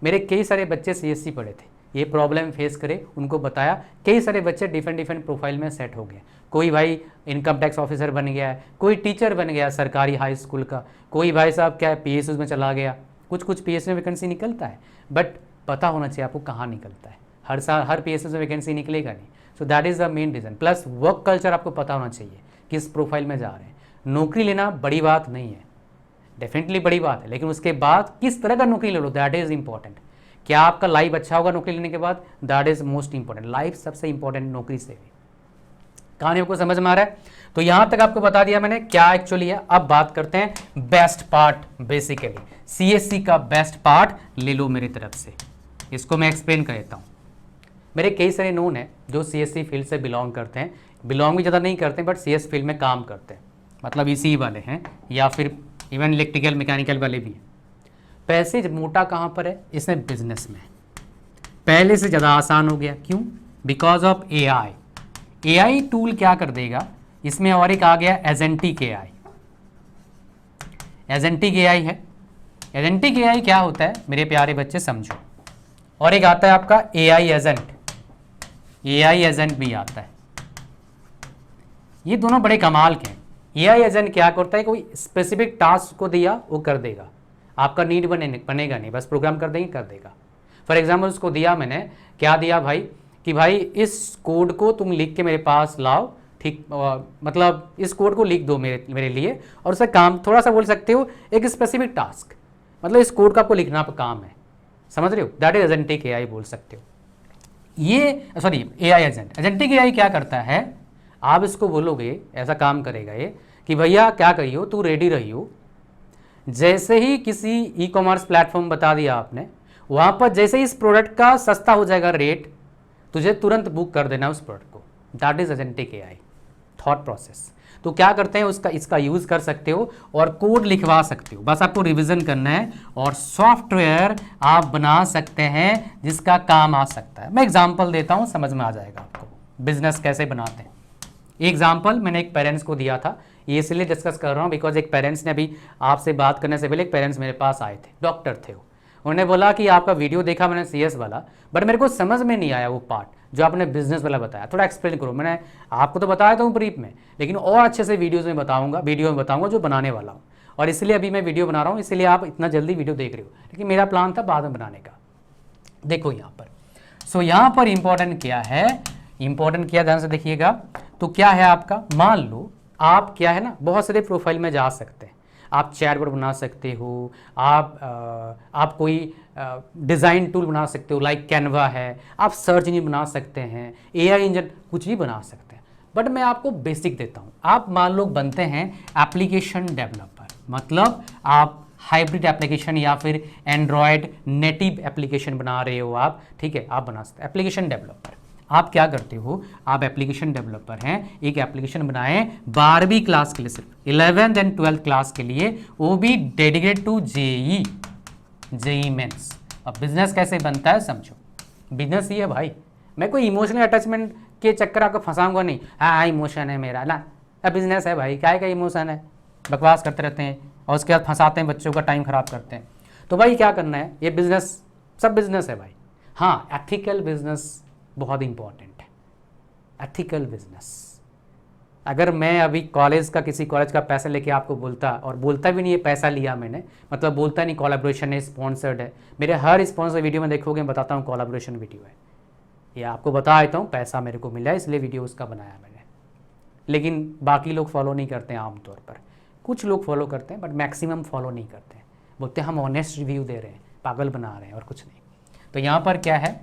मेरे कई सारे बच्चे CSC पढ़े थे, ये प्रॉब्लम फेस करे, उनको बताया, कई सारे बच्चे डिफरेंट प्रोफाइल में सेट हो गए। कोई भाई इनकम टैक्स ऑफिसर बन गया है, कोई टीचर बन गया सरकारी हाई स्कूल का, कोई भाई साहब क्या PSU में चला गया। कुछ PSU में वैकेंसी निकलता है, बट पता होना चाहिए आपको कहाँ निकलता है। हर साल हर PSU में वैकेंसी निकलेगा नहीं। So that is the main reason. Plus work culture आपको पता होना चाहिए, किस प्रोफाइल में जा रहे हैं। नौकरी लेना बड़ी बात नहीं है, डेफिनेटली बड़ी बात है, लेकिन उसके बाद किस तरह का नौकरी ले लो, दैट इज़ इंपॉर्टेंट। क्या आपका लाइफ अच्छा होगा नौकरी लेने के बाद? That is most important. Life सबसे इंपॉर्टेंट नौकरी से भी। कहानी आपको समझ में आ रहा है? तो यहां तक आपको बता दिया मैंने क्या एक्चुअली है। अब बात करते हैं बेस्ट पार्ट, बेसिकली CSC का बेस्ट पार्ट ले लो मेरी तरफ से, इसको मैं एक्सप्लेन कर देता हूं। मेरे कई सारे नोन है जो CSC फील्ड से बिलोंग करते हैं, बिलोंग भी ज़्यादा नहीं करते बट CS फील्ड में काम करते हैं, मतलब इसी वाले हैं या फिर इवन इलेक्ट्रिकल मैकेनिकल वाले भी हैं। पैसे मोटा कहाँ पर है? इसमें बिजनेस में पहले से ज़्यादा आसान हो गया। क्यों? बिकॉज ऑफ AI टूल क्या कर देगा इसमें, और एक आ गया एजेंटिक AI। एजेंटिक AI है। एजेंटिक AI क्या होता है मेरे प्यारे बच्चे समझो। और एक आता है आपका AI एजेंट भी आता है। ये दोनों बड़े कमाल के हैं। AI एजेंट क्या करता है? कोई स्पेसिफिक टास्क को दिया वो कर देगा, आपका नीड बनेगा नहीं, बस प्रोग्राम कर देंगे कर देगा। फॉर एग्जाम्पल उसको दिया मैंने, क्या दिया भाई कि भाई इस कोड को तुम लिख के मेरे पास लाओ, ठीक, मतलब इस कोड को लिख दो मेरे लिए, और उसका काम थोड़ा सा बोल सकते हो एक स्पेसिफिक टास्क, मतलब इस कोड का आपको लिखना काम है, समझ रहे हो? दैट इज एजेंटिक AI बोल सकते हो। ये sorry AI agent. Agentic AI क्या करता है, आप इसको बोलोगे ऐसा काम करेगा ये कि भैया क्या करियो, तू रेडी रहियो, जैसे ही किसी ई-कॉमर्स प्लेटफॉर्म बता दिया आपने, वहाँ पर जैसे ही इस प्रोडक्ट का सस्ता हो जाएगा रेट, तुझे तुरंत बुक कर देना उस प्रोडक्ट को। That is agentic AI। Thought process. तो क्या करते हैं, उसका इसका यूज़ कर सकते हो और कोड लिखवा सकते हो, बस आपको रिवीजन करना है और सॉफ्टवेयर आप बना सकते हैं जिसका काम आ सकता है। मैं एग्जांपल देता हूं, समझ में आ जाएगा आपको बिजनेस कैसे बनाते हैं। एग्जाम्पल मैंने एक पेरेंट्स को दिया था, ये इसलिए डिस्कस कर रहा हूँ बिकॉज एक पेरेंट्स ने अभी आपसे बात करने से पहले एक पेरेंट्स मेरे पास आए थे, डॉक्टर थे वो। उन्होंने बोला कि आपका वीडियो देखा मैंने CS वाला, बट मेरे को समझ में नहीं आया वो पार्ट जो आपने बिजनेस वाला बताया, थोड़ा एक्सप्लेन करो। मैंने आपको तो बताया था ब्रीफ में, लेकिन और अच्छे से वीडियो में बताऊंगा जो बनाने वाला हूँ, और इसलिए अभी मैं वीडियो बना रहा हूँ, इसलिए आप इतना जल्दी वीडियो देख रहे हो, लेकिन मेरा प्लान था बाद में बनाने का। देखो यहाँ पर, सो यहाँ पर इंपॉर्टेंट क्या है, इंपॉर्टेंट क्या ध्यान से देखिएगा। तो क्या है आपका, मान लो आप क्या है ना, बहुत सारे प्रोफाइल में जा सकते हैं, आप चैटबॉट बना सकते हो, आप कोई डिज़ाइन टूल बना सकते हो, लाइक कैनवा है, आप सर्च इंजन बना सकते हैं, AI इंजन, कुछ भी बना सकते हैं। बट मैं आपको बेसिक देता हूँ। आप मान लो बनते हैं एप्लीकेशन डेवलपर, मतलब आप हाइब्रिड एप्लीकेशन या फिर एंड्रॉयड नेटिव एप्लीकेशन बना रहे हो आप, ठीक है, आप बना सकते हैं एप्लीकेशन डेवलपर। आप क्या करते हो, आप एप्लीकेशन डेवलपर हैं, एक एप्लीकेशन बनाएं 12वीं क्लास के लिए, सिर्फ 11th एंड 12th क्लास के लिए, वो भी डेडिकेटेड टू जेई मेंस। अब बिजनेस कैसे बनता है समझो, बिजनेस ही है भाई, मैं कोई इमोशनल अटैचमेंट के चक्कर आपको फंसाऊंगा नहीं। हाँ इमोशन है मेरा ना, बिजनेस है भाई, क्या इमोशन है, बकवास करते रहते हैं और उसके बाद फंसाते हैं, बच्चों का टाइम खराब करते हैं। तो भाई क्या करना है, ये बिजनेस सब बिजनेस है भाई। हाँ एथिकल बिजनेस बहुत इंपॉर्टेंट है, एथिकल बिजनेस। अगर मैं अभी कॉलेज का, किसी कॉलेज का पैसा लेके आपको बोलता, और बोलता भी नहीं है पैसा लिया मैंने, मतलब बोलता नहीं कोलैबोरेशन है, स्पॉन्सर्ड है, मेरे हर स्पॉन्सर वीडियो में देखोगे बताता हूँ कोलैबोरेशन वीडियो है, ये आपको बता देता हूँ पैसा मेरे को मिला है इसलिए वीडियो उसका बनाया मैंने। लेकिन बाकी लोग फॉलो नहीं करते हैं आमतौर पर, कुछ लोग फॉलो करते हैं बट मैक्सिमम फॉलो नहीं करते हैं, बोलते हैं हम ऑनेस्ट रिव्यू दे रहे हैं, पागल बना रहे हैं और कुछ नहीं। तो यहाँ पर क्या है,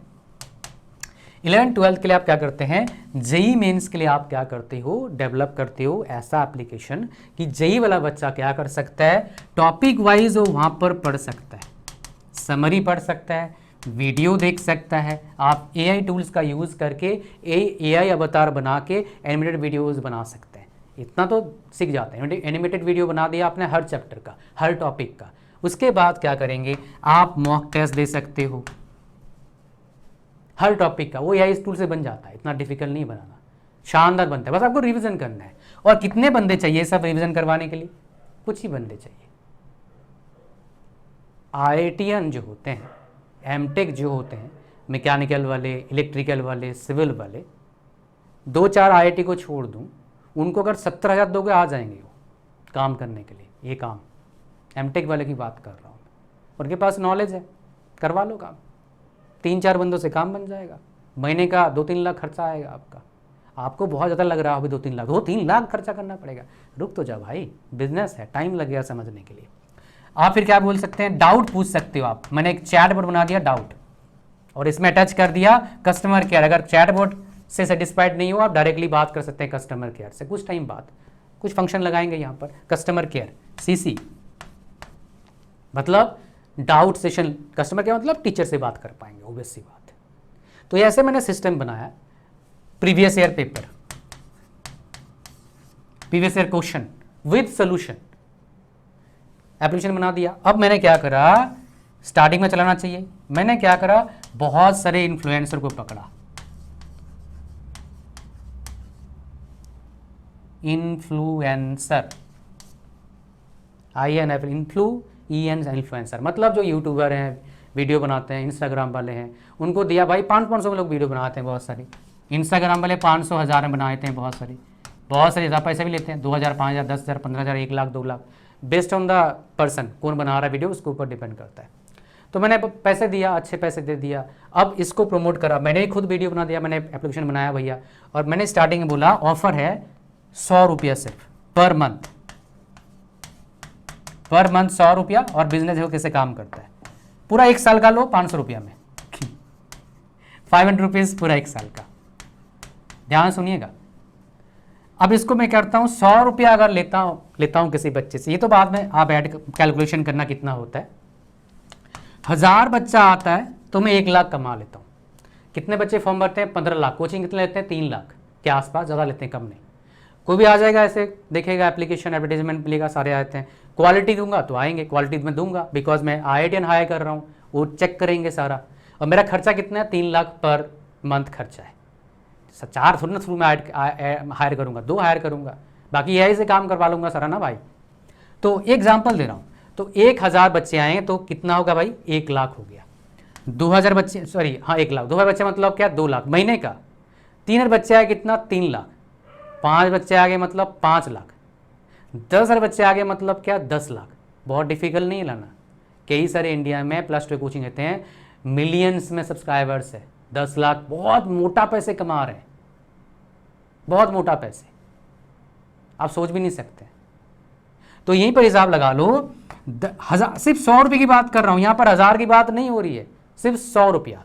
11th-12th के लिए आप क्या करते हैं, जेई मेंस के लिए आप क्या करते हो, डेवलप करते हो ऐसा एप्लीकेशन कि जेई वाला बच्चा क्या कर सकता है, टॉपिक वाइज वो वहाँ पर पढ़ सकता है, समरी पढ़ सकता है, वीडियो देख सकता है। आप AI टूल्स का यूज़ करके AI अवतार बना के एनिमेटेड वीडियोस बना सकते हैं, इतना तो सीख जाते हैं। एनिमेटेड वीडियो बना दिया आपने हर चैप्टर का, हर टॉपिक का। उसके बाद क्या करेंगे, आप मॉक टेस्ट दे सकते हो हर टॉपिक का, वो AI टूल से बन जाता है, इतना डिफिकल्ट नहीं बनाना, शानदार बनता है, बस आपको रिवीजन करना है। और कितने बंदे चाहिए सब रिवीजन करवाने के लिए, कुछ ही बंदे चाहिए। IITian जो होते हैं, MTech जो होते हैं, मैकेनिकल वाले, इलेक्ट्रिकल वाले, सिविल वाले, 2-4 IIT को छोड़ दूं, उनको अगर 70,000 दोगे आ जाएंगे वो काम करने के लिए। ये काम MTech वाले की बात कर रहा हूँ, उनके पास नॉलेज है, करवा लो काम, 3-4 बंदों से काम बन जाएगा, महीने का 2-3 लाख खर्चा आएगा आपका। आपको बहुत ज़्यादा लग रहा है अभी 2-3 लाख खर्चा करना पड़ेगा, रुक तो जा भाई, बिजनेस है, टाइम लगेगा समझने के लिए। आप फिर क्या बोल सकते हैं, डाउट पूछ सकते हो आप। मैंने एक चैटबॉट बना दिया डाउट, और इसमें अटैच कर दिया कस्टमर केयर। अगर चैटबॉट से सेटिस्फाइड नहीं हो, आप डायरेक्टली बात कर सकते हैं कस्टमर केयर से, कुछ टाइम बाद कुछ फंक्शन लगाएंगे यहाँ पर, कस्टमर केयर CC, मतलब डाउट सेशन, कस्टमर केयर मतलब टीचर से बात कर पाएंगे, ऑब्वियस सी बात है। तो ऐसे मैंने सिस्टम बनाया, previous year paper, previous year question with solution, application बना दिया। अब मैंने क्या करा, स्टार्टिंग में चलाना चाहिए, मैंने क्या करा, बहुत सारे इन्फ्लुएंसर को पकड़ा, इन्फ्लुएंसर, इन्फ्लुएंसर मतलब जो यूट्यूबर हैं, वीडियो बनाते हैं, इंस्टाग्राम वाले हैं, उनको दिया भाई 500 लोग वीडियो बनाते हैं, बहुत सारी इंस्टाग्राम वाले 500,000 में बनाते हैं, बहुत सारे ज़्यादा पैसे भी लेते हैं, 2,000, 5,000, 10,000, 15,000, 1 lakh, 2 lakh, based on the person, कौन बना रहा है वीडियो उसके ऊपर डिपेंड करता है। तो मैंने पैसे दिया, अच्छे पैसे दे दिया। अब इसको प्रमोट करा, मैंने खुद वीडियो बना दिया, मैंने एप्लीकेशन बनाया भैया, और मैंने स्टार्टिंग में बोला ऑफर है 100 रुपया सिर्फ पर मंथ, 100 रुपया, और बिजनेस देखो कैसे काम करता है, पूरा 1 साल का लो 500 रुपया में 500 रुपीज़ पूरा 1 साल का। ध्यान सुनिएगा, अब इसको मैं करता हूँ 100 रुपया अगर लेता हूँ किसी बच्चे से, ये तो बाद में आप ऐड कैलकुलेशन करना कितना होता है, 1000 बच्चा आता है तो मैं 1 लाख कमा लेता हूँ। कितने बच्चे फॉर्म भरते हैं, 15 लाख, कोचिंग कितने लेते हैं, 3 लाख के आसपास, ज़्यादा लेते हैं, कम नहीं। कोई भी आ जाएगा ऐसे देखेगा, एप्लीकेशन एडवर्टाइजमेंट मिलेगा, सारे आते हैं। क्वालिटी दूंगा तो आएंगे, क्वालिटी में दूंगा बिकॉज मैं IITian हायर कर रहा हूँ, वो चेक करेंगे सारा। और मेरा खर्चा कितना है, 3 लाख पर मंथ खर्चा है। 4 थोड़ी ना थ्रू में हायर करूँगा, 2 हायर करूँगा, बाकी यही से काम करवा लूँगा सारा ना भाई। तो एग्जाम्पल दे रहा हूँ, तो 1000 बच्चे आएंगे तो कितना होगा भाई, 1 लाख हो गया। 2000 बच्चे, सॉरी हाँ 1 लाख, 2000 बच्चे मतलब क्या, 2 लाख महीने का। 3000 बच्चे आए कितना, 3 लाख। 5 बच्चे आ गए मतलब 5 लाख। 10,000 बच्चे आ गए मतलब क्या, 10 लाख। बहुत डिफिकल्ट नहीं लाना। कई सारे इंडिया में +2 कोचिंग देते हैं, मिलियंस में सब्सक्राइबर्स है, 10 लाख, बहुत मोटा पैसे कमा रहे हैं, बहुत मोटा पैसे, आप सोच भी नहीं सकते। तो यहीं पर हिसाब लगा लो, सिर्फ 100 रुपये की बात कर रहा हूं, यहां पर 1000 की बात नहीं हो रही है, सिर्फ 100 रुपया।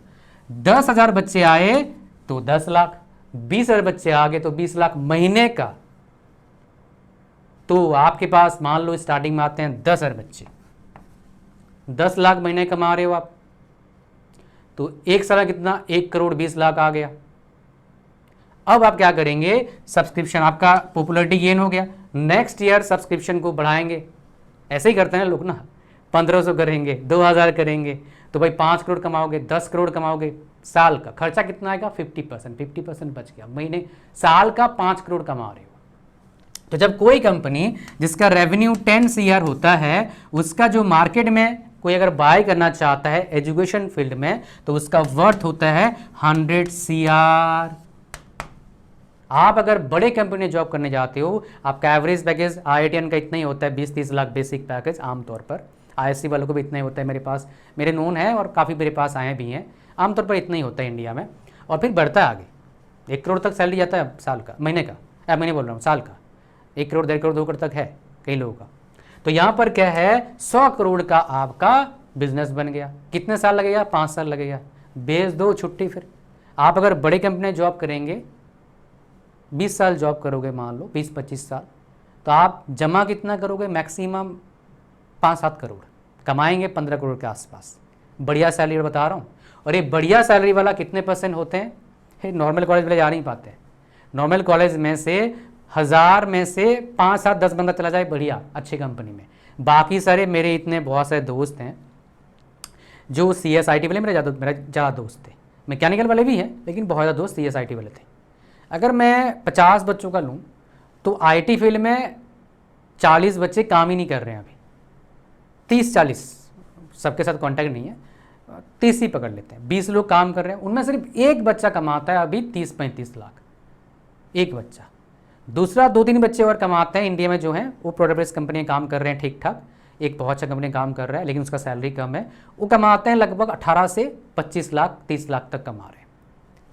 10,000 बच्चे आए तो 10 लाख, 20,000 बच्चे आ गए तो 20 लाख महीने का। तो आपके पास मान लो स्टार्टिंग में आते हैं 10,000 बच्चे, 10 लाख महीने कमा रहे हो आप, तो एक साल कितना, 1,20,00,000 आ गया। अब आप क्या करेंगे, सब्सक्रिप्शन, आपका पॉपुलैरिटी गेन हो गया, नेक्स्ट ईयर सब्सक्रिप्शन को बढ़ाएंगे। ऐसे ही करते हैं लोग ना, 1500 करेंगे, 2000 करेंगे, तो भाई 5 करोड़ कमाओगे, 10 करोड़ कमाओगे। साल का खर्चा कितना आएगा, 50% बच गया, महीने साल का 5 करोड़ कमा रहे हो। तो जब कोई कंपनी जिसका रेवेन्यू 10 CR होता है, उसका जो मार्केट में कोई अगर बाय करना चाहता है एजुकेशन फील्ड में, तो उसका वर्थ होता है 100 CR। आप अगर बड़े कंपनी में जॉब करने जाते हो, आपका एवरेज पैकेज IITian का इतना ही होता है, 20-30 लाख बेसिक पैकेज आमतौर पर। ISC वालों को भी इतना ही होता है, मेरे पास मेरे नोन है और काफ़ी मेरे पास आए भी हैं, आमतौर पर इतना ही होता है इंडिया में। और फिर बढ़ता है आगे, 1 करोड़ तक सैलरी जाता है साल का, महीने का, महीने बोल रहा हूँ, साल का 1 करोड़, 1.5 करोड़, 2 करोड़ तक है कई लोगों का। तो यहाँ पर क्या है, 100 करोड़ का आपका बिजनेस बन गया। कितने साल लगेगा, 5 साल लगेगा, बेच दो छुट्टी। फिर आप अगर बड़े कंपनी में जॉब करेंगे, 20 साल जॉब करोगे, मान लो 20-25 साल, तो आप जमा कितना करोगे, मैक्सिमम 5-7 करोड़ कमाएंगे, 15 करोड़ के आसपास। बढ़िया सैलरी बता रहा हूँ। और ये बढ़िया सैलरी वाला कितने % होते हैं, नॉर्मल कॉलेज वाले जा नहीं पाते। नॉर्मल कॉलेज में से 1000 में से 5-7-10 बंदा चला जाए बढ़िया अच्छी कंपनी में। बाकी सारे मेरे इतने बहुत सारे दोस्त हैं जो CSIT वाले, मेरे ज़्यादा दोस्त थे, मैकेनिकल वाले भी हैं, लेकिन बहुत ज़्यादा दोस्त CSIT वाले थे। अगर मैं 50 बच्चों का लूँ तो IT फील्ड में 40 बच्चे काम ही नहीं कर रहे हैं अभी, 30-40, सबके साथ कांटेक्ट नहीं है, 30 ही पकड़ लेते हैं। 20 लोग काम कर रहे हैं, उनमें सिर्फ एक बच्चा कमाता है अभी 30-35 लाख, एक बच्चा। दूसरा 2-3 बच्चे और कमाते हैं इंडिया में जो हैं, वो प्रोडक्ट बेस्ड कंपनी में काम कर रहे हैं ठीक ठाक, एक बहुत अच्छा कंपनी काम कर रहा है लेकिन उसका सैलरी कम है, वो कमाते हैं लगभग 18 से 25 लाख, 30 लाख तक कमा रहे हैं।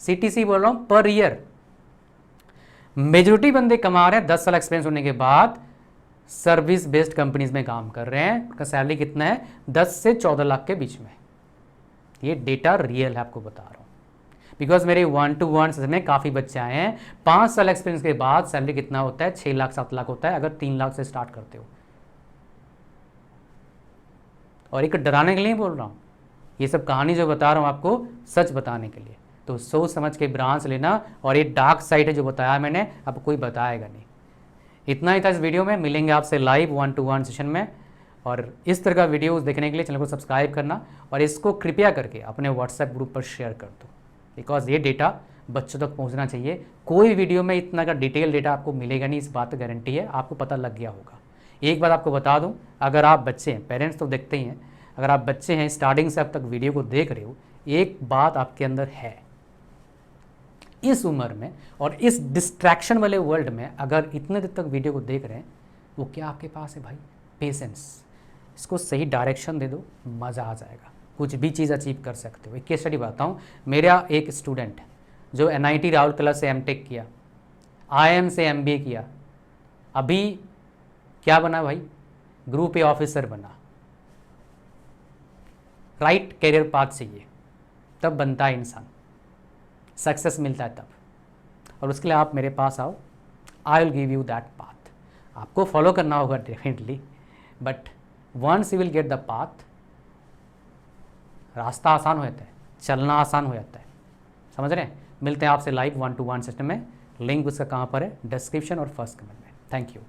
CTC बोल रहा हूँ, पर ईयर। मेजोरिटी बंदे कमा रहे हैं 10 साल एक्सपीरियंस होने के बाद, सर्विस बेस्ड कंपनीज में काम कर रहे हैं। उनका सैलरी कितना है, 10 से 14 लाख के बीच में। ये डेटा रियल है, आपको बता रहा हूँ, बिकॉज मेरे 1-to-1 सेशन में काफ़ी बच्चे आए हैं। 5 साल एक्सपीरियंस के बाद सैलरी कितना होता है, 6 लाख 7 लाख होता है, अगर 3 लाख से स्टार्ट करते हो। और एक डराने के लिए बोल रहा हूँ, ये सब कहानी जो बता रहा हूँ आपको, सच बताने के लिए। तो सोच समझ के ब्रांच लेना। और ये डार्क साइड है जो बताया मैंने, आपको कोई बताएगा नहीं। इतना ही था इस वीडियो में, मिलेंगे आपसे लाइव 1-to-1 सेशन में। और इस तरह का वीडियोस देखने के लिए चैनल को सब्सक्राइब करना, और इसको कृपया करके अपने WhatsApp ग्रुप पर शेयर कर दो, बिकॉज ये डेटा बच्चों तक पहुंचना चाहिए। कोई वीडियो में इतना का डिटेल डेटा आपको मिलेगा नहीं, इस बात की गारंटी है, आपको पता लग गया होगा। एक बात आपको बता दूं, अगर आप बच्चे हैं, पेरेंट्स तो देखते ही हैं, अगर आप बच्चे हैं स्टार्टिंग से अब तक वीडियो को देख रहे हो, एक बात आपके अंदर है, इस उम्र में और इस डिस्ट्रैक्शन वाले वर्ल्ड में अगर इतने देर तक वीडियो को देख रहे हैं, वो क्या आपके पास है भाई, पेशेंस। इसको सही डायरेक्शन दे दो, मज़ा आ जाएगा, कुछ भी चीज़ अचीव कर सकते हो। एक केस स्टडी बताता हूँ। मेरा एक स्टूडेंट है जो NIT राउरकेला से M.Tech किया, IIM से MBA किया, अभी क्या बना भाई, ग्रुप A ऑफिसर बना। राइट कैरियर पाथ चाहिए, तब बनता है इंसान, सक्सेस मिलता है तब। और उसके लिए आप मेरे पास आओ, I will give you that path. आपको फॉलो करना होगा definitely, but once you will get the path, रास्ता आसान हो जाता है, चलना आसान हो जाता है। समझ रहे हैं? मिलते हैं आपसे लाइव 1-to-1 सेशन में। लिंक उसका कहाँ पर है, डिस्क्रिप्शन और फर्स्ट कमेंट में। Thank you.